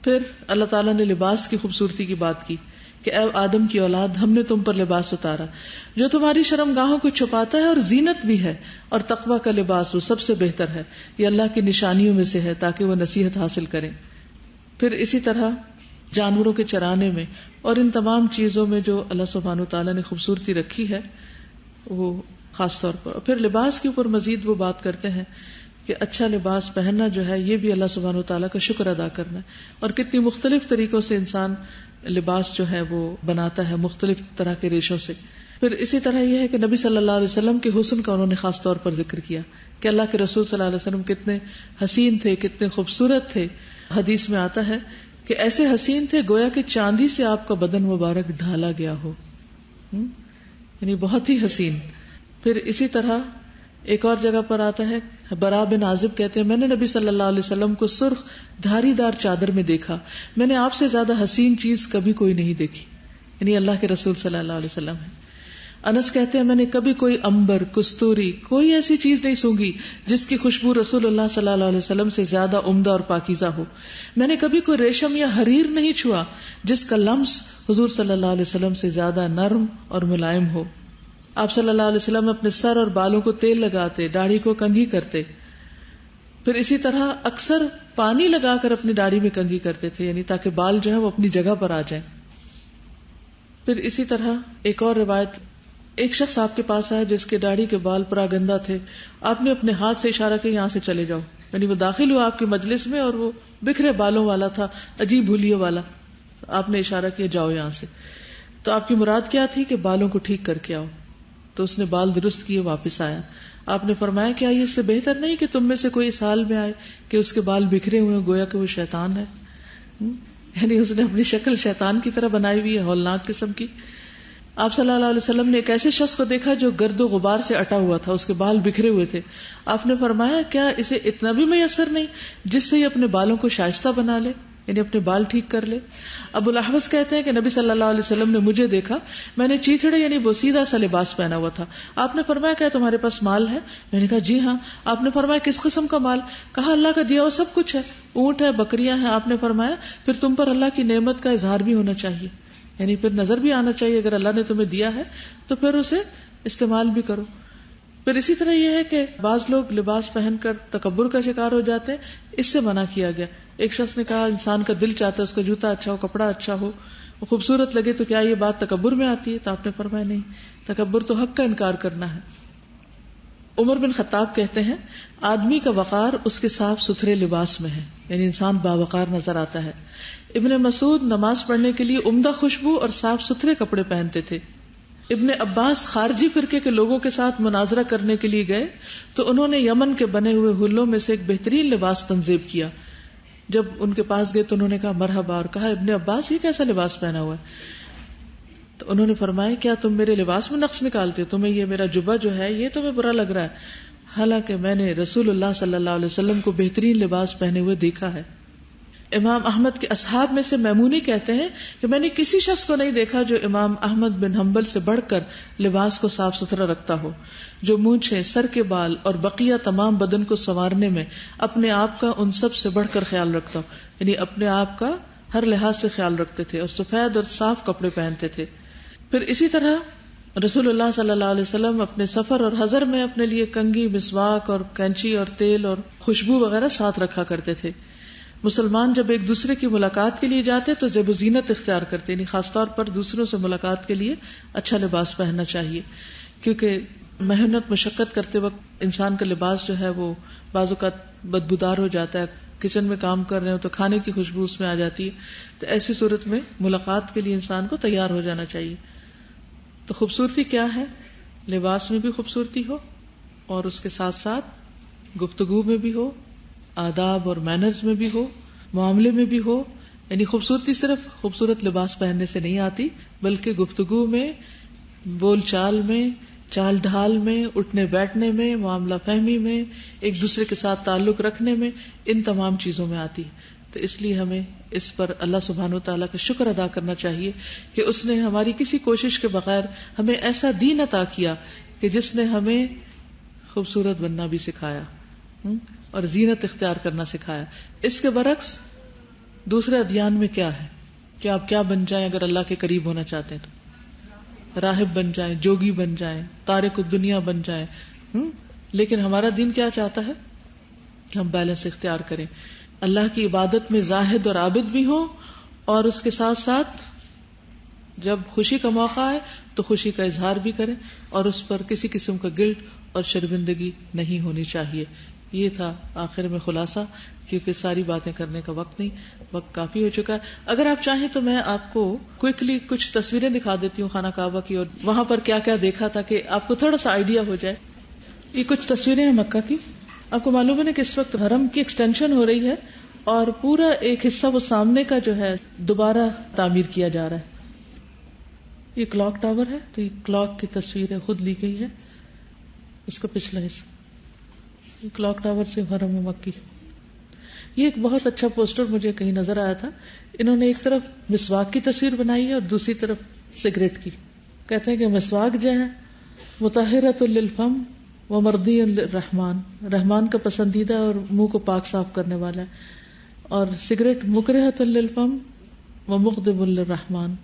B: پھر اللہ تعالیٰ نے لباس کی خوبصورتی کی بات کی کہ اے آدم کی اولاد، ہم نے تم پر لباس اتارا جو تمہاری شرمگاہوں کو چھپاتا ہے اور زینت بھی ہے، اور تقوی کا لباس وہ سب سے بہتر ہے، یہ اللہ کی نشانیوں میں سے ہے تاکہ وہ نصیحت حاصل کریں. پھر اسی طرح جانوروں کے چرانے میں اور ان تمام چیزوں میں جو اللہ سبحانہ وتعالیٰ نے خوبصورتی رکھی ہے وہ خاص طور پر. پھر لباس کے اوپر مزید وہ بات کرتے ہیں کہ اچھا لباس پہننا جو ہے یہ بھی اللہ سبحانہ وتعالیٰ کا شکر ادا کرنا ہے، اور کتنی مختلف طریقوں سے انسان لباس جو ہے وہ بناتا ہے، مختلف طرح کے ریشوں سے. پھر اسی طرح یہ ہے کہ نبی صلی اللہ علیہ وسلم کے حسن کا انہوں نے خاص طور پر ذکر کیا کہ اللہ کے رسول صلی اللہ علیہ وسلم کتنے حسین تھے، کتنے خوبصورت تھے. حدیث میں آتا ہے کہ ایسے حسین تھے گویا کہ چاندی سے آپ کا بدن مبارک ڈھالا گیا ہو، یعنی بہت ہی حسین. پھر اسی طرح ایک اور جگہ پر آتا ہے، برا بن عازب کہتے ہیں میں نے نبی صلی اللہ علیہ وسلم کو سرخ دھاری دار چادر میں دیکھا، میں نے آپ سے زیادہ حسین چیز کبھی کوئی نہیں دیکھی، یعنی اللہ کے رسول صلی اللہ علیہ وسلم ہے. انس کہتے ہیں میں نے کبھی کوئی امبر، کستوری، کوئی ایسی چیز نہیں سونگھی جس کی خوشبو رسول اللہ صلی اللہ علیہ وسلم سے زیادہ عمدہ اور پاکیزہ ہو. میں نے کبھی کوئی ریشم یا حریر نہیں چھوا جس کا لمس حضور صلی اللہ علیہ وسلم سے زیادہ نرم اور ملائم ہو. آپ صلی اللہ علیہ وسلم اپنے سر اور بالوں کو تیل لگاتے، داڑھی کو کنگھی کرتے. پھر اسی طرح اکثر پانی لگا کر اپنی داڑھی میں کنگھی کرتے تھے، یعنی تاکہ بال جو ہے وہ اپنی جگہ پر آ جائیں. پھر اسی طرح ایک اور روایت، ایک شخص آپ کے پاس آیا جس کے داڑھی کے بال پراگندہ تھے، آپ نے اپنے ہاتھ سے اشارہ کیا یہاں سے چلے جاؤ، یعنی وہ داخل ہوا آپ کی مجلس میں اور وہ بکھرے بالوں والا تھا، عجیب بھولیے والا. آپ نے اشارہ کیا جاؤ یہاں سے. تو آپ کی مراد کیا تھی کہ بالوں کو ٹھیک کر کے آؤ. تو اس نے بال درست کیے واپس آیا. آپ نے فرمایا کیا یہ اس سے بہتر نہیں کہ تم میں سے کوئی اس حال میں آئے کہ اس کے بال بکھرے ہوئے گویا کہ وہ شیطان ہے، یعنی اس نے اپنی شکل شیطان کی طرح بنائی ہوئی ہے، ہولناک قسم کی. آپ صلی اللہ علیہ وسلم نے ایک ایسے شخص کو دیکھا جو گرد و غبار سے اٹا ہوا تھا، اس کے بال بکھرے ہوئے تھے. آپ نے فرمایا کیا اسے اتنا بھی میسر نہیں جس سے یہ اپنے بالوں کو شائستہ بنا لے، یعنی اپنے بال ٹھیک کر لے. ابو الاحوص کہتے ہیں کہ نبی صلی اللہ علیہ وسلم نے مجھے دیکھا، میں نے چیتھڑے یعنی بوسیدہ سا لباس پہنا ہوا تھا. آپ نے فرمایا کیا تمہارے پاس مال ہے؟ میں نے کہا جی ہاں. آپ نے فرمایا کس قسم کا مال؟ کہا اللہ کا دیا ہوا سب کچھ ہے، اونٹ ہے، بکریاں ہیں. آپ نے فرمایا پھر تم پر اللہ کی نعمت کا اظہار بھی ہونا چاہیے، یعنی پھر نظر بھی آنا چاہیے، اگر اللہ نے تمہیں دیا ہے تو پھر اسے استعمال بھی کرو. پھر اسی طرح یہ ہے کہ بعض لوگ لباس پہن کر تکبر کا شکار ہو جاتے ہیں، اس سے منع کیا گیا. ایک شخص نے کہا انسان کا دل چاہتا ہے اس کا جوتا اچھا ہو، کپڑا اچھا ہو، وہ خوبصورت لگے، تو کیا یہ بات تکبر میں آتی ہے؟ تو آپ نے فرمایا نہیں، تکبر تو حق کا انکار کرنا ہے. عمر بن خطاب کہتے ہیں آدمی کا وقار اس کے صاف ستھرے لباس میں ہے، یعنی انسان باوقار نظر آتا ہے. ابن مسعود نماز پڑھنے کے لیے عمدہ خوشبو اور صاف ستھرے کپڑے پہنتے تھے. ابن عباس خارجی فرقے کے لوگوں کے ساتھ مناظرہ کرنے کے لیے گئے تو انہوں نے یمن کے بنے ہوئے ہلوں میں سے ایک بہترین لباس تنصیب کیا. جب ان کے پاس گئے تو انہوں نے کہا مرحبا، اور کہا ابن عباس یہ کیسا لباس پہنا ہوا ہے؟ تو انہوں نے فرمایا کیا تم میرے لباس میں نقص نکالتے ہو؟ تمہیں یہ میرا جبہ جو ہے یہ تمہیں برا لگ رہا ہے، حالانکہ میں نے رسول اللہ صلی اللہ علیہ وسلم کو بہترین لباس پہنے ہوئے دیکھا ہے. امام احمد کے اصحاب میں سے میمونی کہتے ہیں کہ میں نے کسی شخص کو نہیں دیکھا جو امام احمد بن حنبل سے بڑھ کر لباس کو صاف ستھرا رکھتا ہو، جو مونچھیں، سر کے بال اور بقیہ تمام بدن کو سنوارنے میں اپنے آپ کا ان سب سے بڑھ کر خیال رکھتا ہو، یعنی اپنے آپ کا ہر لحاظ سے خیال رکھتے تھے اور سفید اور صاف کپڑے پہنتے تھے. پھر اسی طرح رسول اللہ صلی اللہ علیہ وسلم اپنے سفر اور حضر میں اپنے لیے کنگھی، مسواک اور کینچی اور تیل اور خوشبو وغیرہ ساتھ رکھا کرتے تھے. مسلمان جب ایک دوسرے کی ملاقات کے لیے جاتے تو زیب و زینت اختیار کرتے، یعنی خاص طور پر دوسروں سے ملاقات کے لیے اچھا لباس پہننا چاہیے، کیونکہ محنت مشقت کرتے وقت انسان کا لباس جو ہے وہ بعض اوقات بدبودار ہو جاتا ہے. کچن میں کام کر رہے ہو تو کھانے کی خوشبو اس میں آ جاتی ہے، تو ایسی صورت میں ملاقات کے لیے انسان کو تیار ہو جانا چاہیے. تو خوبصورتی کیا ہے؟ لباس میں بھی خوبصورتی ہو اور اس کے ساتھ ساتھ گفتگو میں بھی ہو، آداب اور مینرز میں بھی ہو، معاملے میں بھی ہو. یعنی خوبصورتی صرف خوبصورت لباس پہننے سے نہیں آتی، بلکہ گفتگو میں، بول چال میں، چال ڈھال میں، اٹھنے بیٹھنے میں، معاملہ فہمی میں، ایک دوسرے کے ساتھ تعلق رکھنے میں، ان تمام چیزوں میں آتی ہے. تو اس لیے ہمیں اس پر اللہ سبحانہ و تعالیٰ کا شکر ادا کرنا چاہیے کہ اس نے ہماری کسی کوشش کے بغیر ہمیں ایسا دین عطا کیا کہ جس نے ہمیں خوبصورت بننا بھی سکھایا اور زینت اختیار کرنا سکھایا. اس کے برعکس دوسرے ادیان میں کیا ہے کہ آپ کیا بن جائیں اگر اللہ کے قریب ہونا چاہتے ہیں تو راہب بن جائیں, جوگی بن جائیں, تارک الدنیا بن جائیں. لیکن ہمارا دین کیا چاہتا ہے کہ ہم بیلنس اختیار کریں, اللہ کی عبادت میں زاہد اور عابد بھی ہوں, اور اس کے ساتھ ساتھ جب خوشی کا موقع آئے تو خوشی کا اظہار بھی کریں, اور اس پر کسی قسم کا گلٹ اور شرمندگی نہیں ہونی چاہیے. یہ تھا آخر میں خلاصہ, کیونکہ ساری باتیں کرنے کا وقت نہیں, وقت کافی ہو چکا ہے. اگر آپ چاہیں تو میں آپ کو کوئکلی کچھ تصویریں دکھا دیتی ہوں خانہ کعبہ کی, اور وہاں پر کیا کیا دیکھا تاکہ آپ کو تھوڑا سا آئیڈیا ہو جائے. یہ کچھ تصویریں ہیں مکہ کی. آپ کو معلوم ہے کہ اس وقت حرم کی ایکسٹینشن ہو رہی ہے, اور پورا ایک حصہ وہ سامنے کا جو ہے دوبارہ تعمیر کیا جا رہا ہے. یہ کلاک ٹاور ہے, تو یہ کلاک کی تصویر ہے, خود لی گئی ہے. اس کا پچھلا حصہ یہ کلاک ٹاور سے حرم مکی. یہ ایک بہت اچھا پوسٹر مجھے کہیں نظر آیا تھا. انہوں نے ایک طرف مسواک کی تصویر بنائی ہے اور دوسری طرف سگریٹ کی. کہتے ہیں کہ مسواک جو ہے مطہرۃ للفم و مرضی للرحمن, رحمان کا پسندیدہ اور منہ کو پاک صاف کرنے والا ہے, اور سگریٹ مکرہۃ للفم و مغضب للرحمن,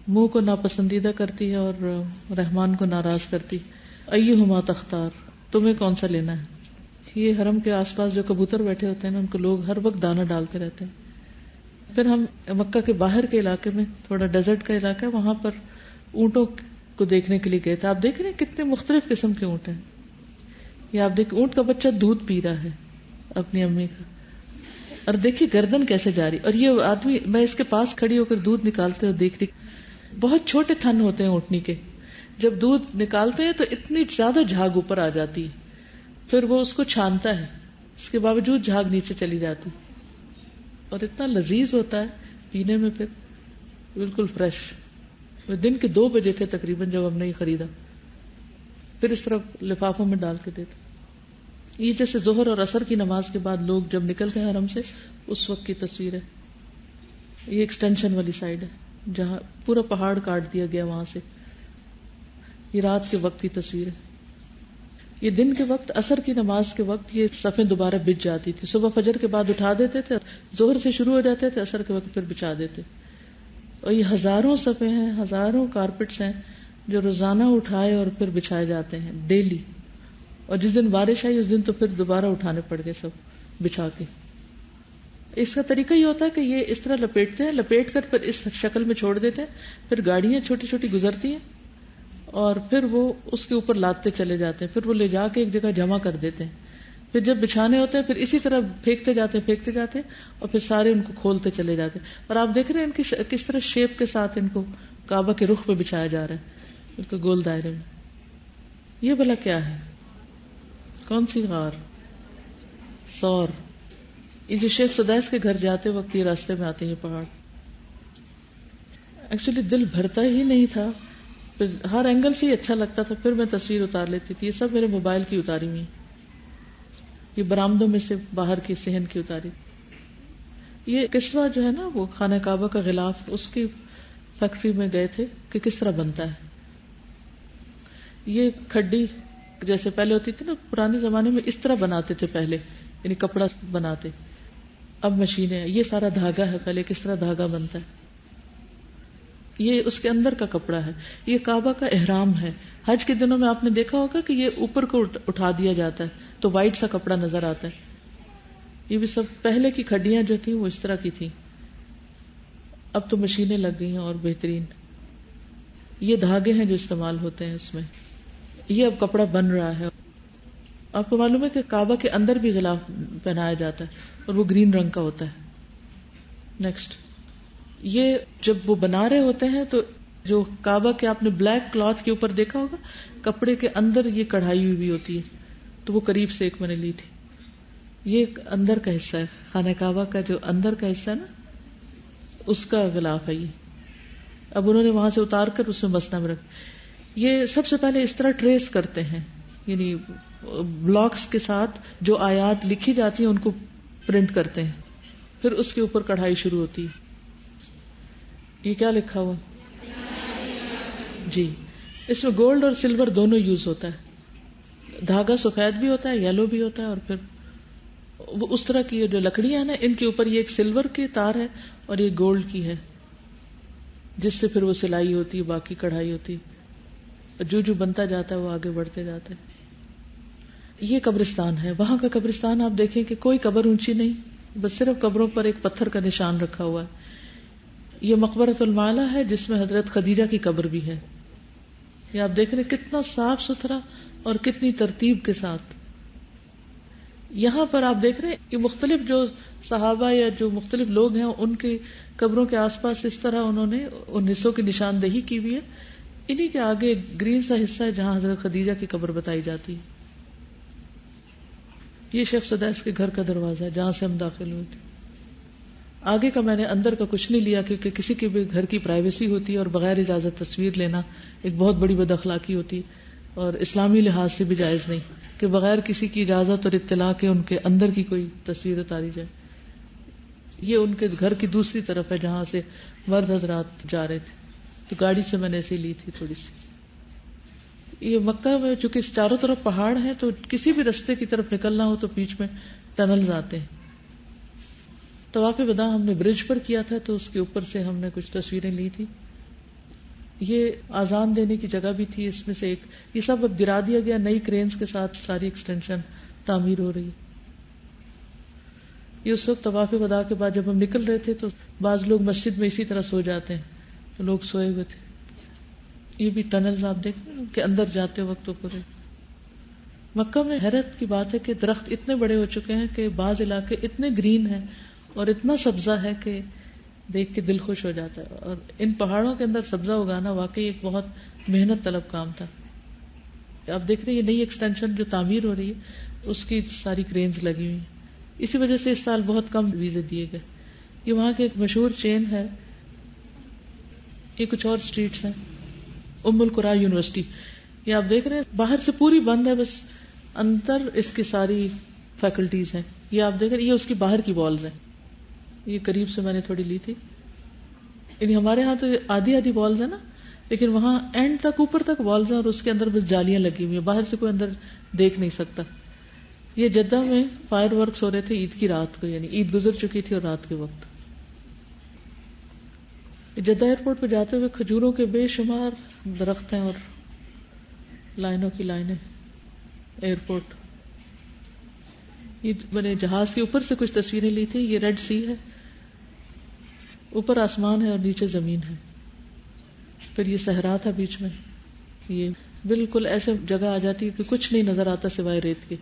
B: منہ کو ناپسندیدہ کرتی ہے اور رحمان کو ناراض کرتی. ایہما تختار, تمہیں کون سا لینا ہے. یہ حرم کے آس پاس جو کبوتر بیٹھے ہوتے ہیں نا, ان کو لوگ ہر وقت دانہ ڈالتے رہتے ہیں. پھر ہم مکہ کے باہر کے علاقے میں, تھوڑا ڈیزرٹ کا علاقہ ہے, وہاں پر اونٹوں کو دیکھنے کے لیے گئے تھے. آپ دیکھ رہے ہیں کتنے مختلف قسم کے اونٹ ہیں. یہ آپ دیکھ, اونٹ کا بچہ دودھ پی رہا ہے اپنی امی کا, اور دیکھیے گردن کیسے جاری. اور یہ آدمی, میں اس کے پاس کھڑی ہو کر دودھ نکالتے ہوئے دیکھ رہی. بہت چھوٹے تھن ہوتے ہیں اونٹنی کے, جب دودھ نکالتے ہیں تو اتنی زیادہ جھاگ اوپر آ جاتی ہے, پھر وہ اس کو چھانتا ہے, اس کے باوجود جھاگ نیچے چلی جاتی, اور اتنا لذیذ ہوتا ہے پینے میں, پھر بالکل فریش. دن کے 2 بجے تھے تقریباً جب ہم نے یہ خریدا. پھر اس طرح لفافوں میں ڈال کے دیتے. یہ جیسے ظہر اور عصر کی نماز کے بعد لوگ جب نکلتے ہیں حرم سے, اس وقت کی تصویر ہے. یہ ایکسٹینشن والی سائڈ ہے جہاں پورا پہاڑ کاٹ دیا گیا وہاں سے. یہ رات کے وقت کی تصویر ہے. یہ دن کے وقت عصر کی نماز کے وقت یہ صفیں دوبارہ بچ جاتی تھی. صبح فجر کے بعد اٹھا دیتے تھے, ظہر سے شروع ہو جاتے تھے, عصر کے وقت پھر بچھا دیتے. اور یہ ہزاروں صفیں ہیں, ہزاروں کارپٹس ہیں جو روزانہ اٹھائے اور پھر بچھائے جاتے ہیں ڈیلی. اور جس دن بارش آئی اس دن تو پھر دوبارہ اٹھانے پڑ گئے سب بچھا کے. اس کا طریقہ یہ ہوتا ہے کہ یہ اس طرح لپیٹتے ہیں, لپیٹ کر پھر اس شکل میں چھوڑ دیتے ہیں. پھر گاڑیاں چھوٹی چھوٹی گزرتی ہیں اور پھر وہ اس کے اوپر لادتے چلے جاتے ہیں. پھر وہ لے جا کے ایک جگہ جمع کر دیتے ہیں. پھر جب بچھانے ہوتے ہیں پھر اسی طرح پھینکتے جاتے ہیں اور پھر سارے ان کو کھولتے چلے جاتے ہیں. اور آپ دیکھ رہے ہیں ان کی کس طرح شیپ کے ساتھ ان کو کعبہ کے رخ پہ بچھایا جا رہا ہے, بالکل گول دائرے میں. یہ بھلا کیا ہے, کون سی غار؟ سور. یہ جو شیخ سدیس کے گھر جاتے وقت یہ راستے میں آتے ہیں پہاڑ. ایکچولی دل بھرتا ہی نہیں تھا, ہر اینگل سے ہی اچھا لگتا تھا. پھر میں تصویر اتار لیتی تھی. یہ سب میرے موبائل کی اتاری ہوئی, یہ برآمدوں میں سے باہر کی صحن کی اتاری. یہ قصہ جو ہے نا وہ خانہ کعبہ کا غلاف, اس کی فیکٹری میں گئے تھے کہ کس طرح بنتا ہے. یہ کھڈی جیسے پہلے ہوتی تھی نا پرانے زمانے میں, اس طرح بناتے تھے پہلے, یعنی کپڑا بناتے. اب مشینیں. یہ سارا دھاگا ہے, پہلے کس طرح دھاگا بنتا ہے. یہ اس کے اندر کا کپڑا ہے. یہ کعبہ کا احرام ہے. حج کے دنوں میں آپ نے دیکھا ہوگا کہ یہ اوپر کو اٹھا دیا جاتا ہے تو وائٹ سا کپڑا نظر آتا ہے. یہ بھی سب پہلے کی کھڈیاں جو تھیں وہ اس طرح کی تھیں. اب تو مشینیں لگ گئی ہیں اور بہترین. یہ دھاگے ہیں جو استعمال ہوتے ہیں اس میں. یہ اب کپڑا بن رہا ہے. آپ کو معلوم ہے کہ کعبہ کے اندر بھی غلاف پہنایا جاتا ہے اور وہ گرین رنگ کا ہوتا ہے. نیکسٹ, یہ جب وہ بنا رہے ہوتے ہیں تو جو کعبہ کے آپ نے بلیک کلاتھ کے اوپر دیکھا ہوگا, کپڑے کے اندر یہ کڑھائی ہوئی ہوتی ہے, تو وہ قریب سے ایک میں نے لی تھی. یہ اندر کا حصہ ہے خانہ کعبہ کا, جو اندر کا حصہ ہے نا اس کا غلاف ہے یہ. اب انہوں نے وہاں سے اتار کر اس میں مسنا میں رکھ. یہ سب سے پہلے اس طرح ٹریس کرتے ہیں, یعنی بلاکس کے ساتھ جو آیات لکھی جاتی ہیں ان کو پرنٹ کرتے ہیں. پھر اس کے اوپر کڑھائی شروع ہوتی. یہ کیا لکھا ہوا؟ جی. اس میں گولڈ اور سلور دونوں یوز ہوتا ہے. دھاگا سفید بھی ہوتا ہے، یلو بھی ہوتا ہے، اور پھر وہ اس طرح کی جو لکڑیاں ہیں نا، ان کے اوپر یہ ایک سلور کی تار ہے اور یہ گولڈ کی ہے، جس سے پھر وہ سلائی ہوتی ہے، باقی کڑھائی ہوتی ہے. جو جو بنتا جاتا ہے وہ آگے بڑھتے جاتے ہیں. یہ قبرستان ہے. وہاں کا قبرستان آپ دیکھیں کہ کوئی قبر اونچی نہیں، بس صرف قبروں پر ایک پتھر کا نشان رکھا ہوا ہے. یہ مقبرۃ المعلی ہے جس میں حضرت خدیجہ کی قبر بھی ہے. یہ آپ دیکھ رہے کتنا صاف ستھرا اور کتنی ترتیب کے ساتھ. یہاں پر آپ دیکھ رہے ہیں کہ مختلف جو صحابہ یا جو مختلف لوگ ہیں ان کے قبروں کے آس پاس اس طرح انہوں نے ان حصوں کی نشاندہی کی ہوئی ہے. انہی کے آگے گرین سا حصہ ہے جہاں حضرت خدیجہ کی قبر بتائی جاتی ہے. یہ شیخ سدیس کے گھر کا دروازہ ہے جہاں سے ہم داخل ہوئے تھے. آگے کا میں نے اندر کا کچھ نہیں لیا کیونکہ کسی کے بھی گھر کی پرائیویسی ہوتی ہے اور بغیر اجازت تصویر لینا ایک بہت بڑی بد اخلاقی ہوتی ہے اور اسلامی لحاظ سے بھی جائز نہیں کہ بغیر کسی کی اجازت اور اطلاع کے ان کے اندر کی کوئی تصویر اتاری جائے. یہ ان کے گھر کی دوسری طرف ہے جہاں سے مرد حضرات جا رہے تھے، تو گاڑی سے میں نے ایسے لی تھی تھوڑی سی. یہ مکہ میں چونکہ چاروں طرف پہاڑ ہیں تو کسی بھی رستے کی طرف نکلنا ہو تو بیچ میں ٹنلز آتے ہیں. طواف وداع ہم نے برج پر کیا تھا تو اس کے اوپر سے ہم نے کچھ تصویریں لی تھی. یہ آزان دینے کی جگہ بھی تھی اس میں سے ایک. یہ سب اب گرا دیا گیا، نئی کرینز کے ساتھ ساری ایکسٹینشن تعمیر ہو رہی. یہ اس وقت طواف وداع کے بعد جب ہم نکل رہے تھے تو بعض لوگ مسجد میں اسی طرح سو جاتے ہیں تو لوگ سوئے ہوئے تھے. یہ بھی ٹنلز آپ دیکھ رہے ہیں کہ اندر جاتے وقت تو پورے. مکہ میں حیرت کی بات ہے کہ درخت اتنے بڑے ہو چکے ہیں کہ بعض علاقے اتنے گرین ہیں اور اتنا سبزہ ہے کہ دیکھ کے دل خوش ہو جاتا ہے. اور ان پہاڑوں کے اندر سبزہ اگانا واقعی ایک بہت محنت طلب کام تھا. آپ دیکھ رہے ہیں یہ نئی ایکسٹینشن جو تعمیر ہو رہی ہے اس کی ساری کرینز لگی ہوئی ہیں. اسی وجہ سے اس سال بہت کم ویزے دیے گئے. یہ وہاں کے ایک مشہور چین ہے. یہ کچھ اور سٹریٹس ہیں. ام القرا یونیورسٹی یہ آپ دیکھ رہے ہیں باہر سے پوری بند ہے، بس اندر اس کی ساری فیکلٹیز ہیں. یہ آپ دیکھ رہے ہیں یہ اس کی باہر کی والز ہیں. یہ قریب سے میں نے تھوڑی لی تھی. یعنی ہمارے ہاں تو آدھی آدھی والز ہے نا، لیکن وہاں اینڈ تک اوپر تک والز ہیں اور اس کے اندر بس جالیاں لگی ہوئی ہیں، باہر سے کوئی اندر دیکھ نہیں سکتا. یہ جدہ میں فائر ورکس ہو رہے تھے عید کی رات کو، یعنی عید گزر چکی تھی اور رات کے وقت. جدہ ایئرپورٹ پہ جاتے ہوئے کھجوروں کے بے شمار درخت ہیں اور لائنوں کی لائنیں. ایئرپورٹ یہ میں نے جہاز کے اوپر سے کچھ تصویریں لی تھی. یہ ریڈ سی ہے، اوپر آسمان ہے اور نیچے زمین ہے. پھر یہ صحرا تھا بیچ میں. یہ بالکل ایسے جگہ آ جاتی ہے کہ کچھ نہیں نظر آتا سوائے ریت کے.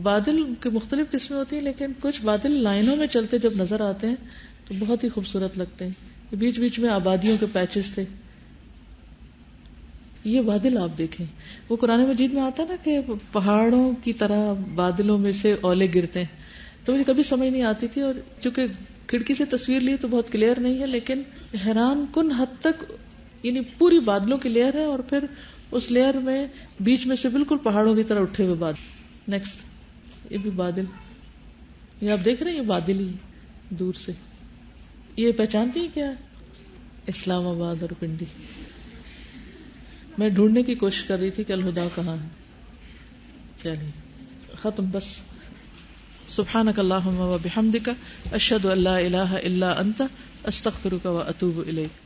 B: بادل کے مختلف قسمیں ہوتی ہیں لیکن کچھ بادل لائنوں میں چلتے جب نظر آتے ہیں تو بہت ہی خوبصورت لگتے ہیں. بیچ بیچ میں آبادیوں کے پیچز تھے. یہ بادل آپ دیکھیں، وہ قرآن مجید میں آتا نا کہ پہاڑوں کی طرح بادلوں میں سے اولے گرتے ہیں. تو مجھے کبھی سمجھ نہیں آتی تھی، اور چونکہ کھڑکی سے تصویر لی تو بہت کلیئر نہیں ہے، لیکن حیران کن حد تک یعنی پوری بادلوں کی لیئر ہے اور پھر اس لیئر میں بیچ میں سے بالکل پہاڑوں کی طرح اٹھے ہوئے بادل. نیکسٹ یہ بھی بادل. یہ آپ دیکھ رہے ہیں یہ بادل ہی دور سے. یہ پہچانتی ہیں کیا؟ اسلام آباد اور پنڈی. میں ڈھونڈنے کی کوشش کر رہی تھی کہ الہدا کہاں ہے. چلیے ختم بس. سبحانک اللہم و بحمدک اشہد ان لا الہ الا انت استغفرک و اتوب الیک.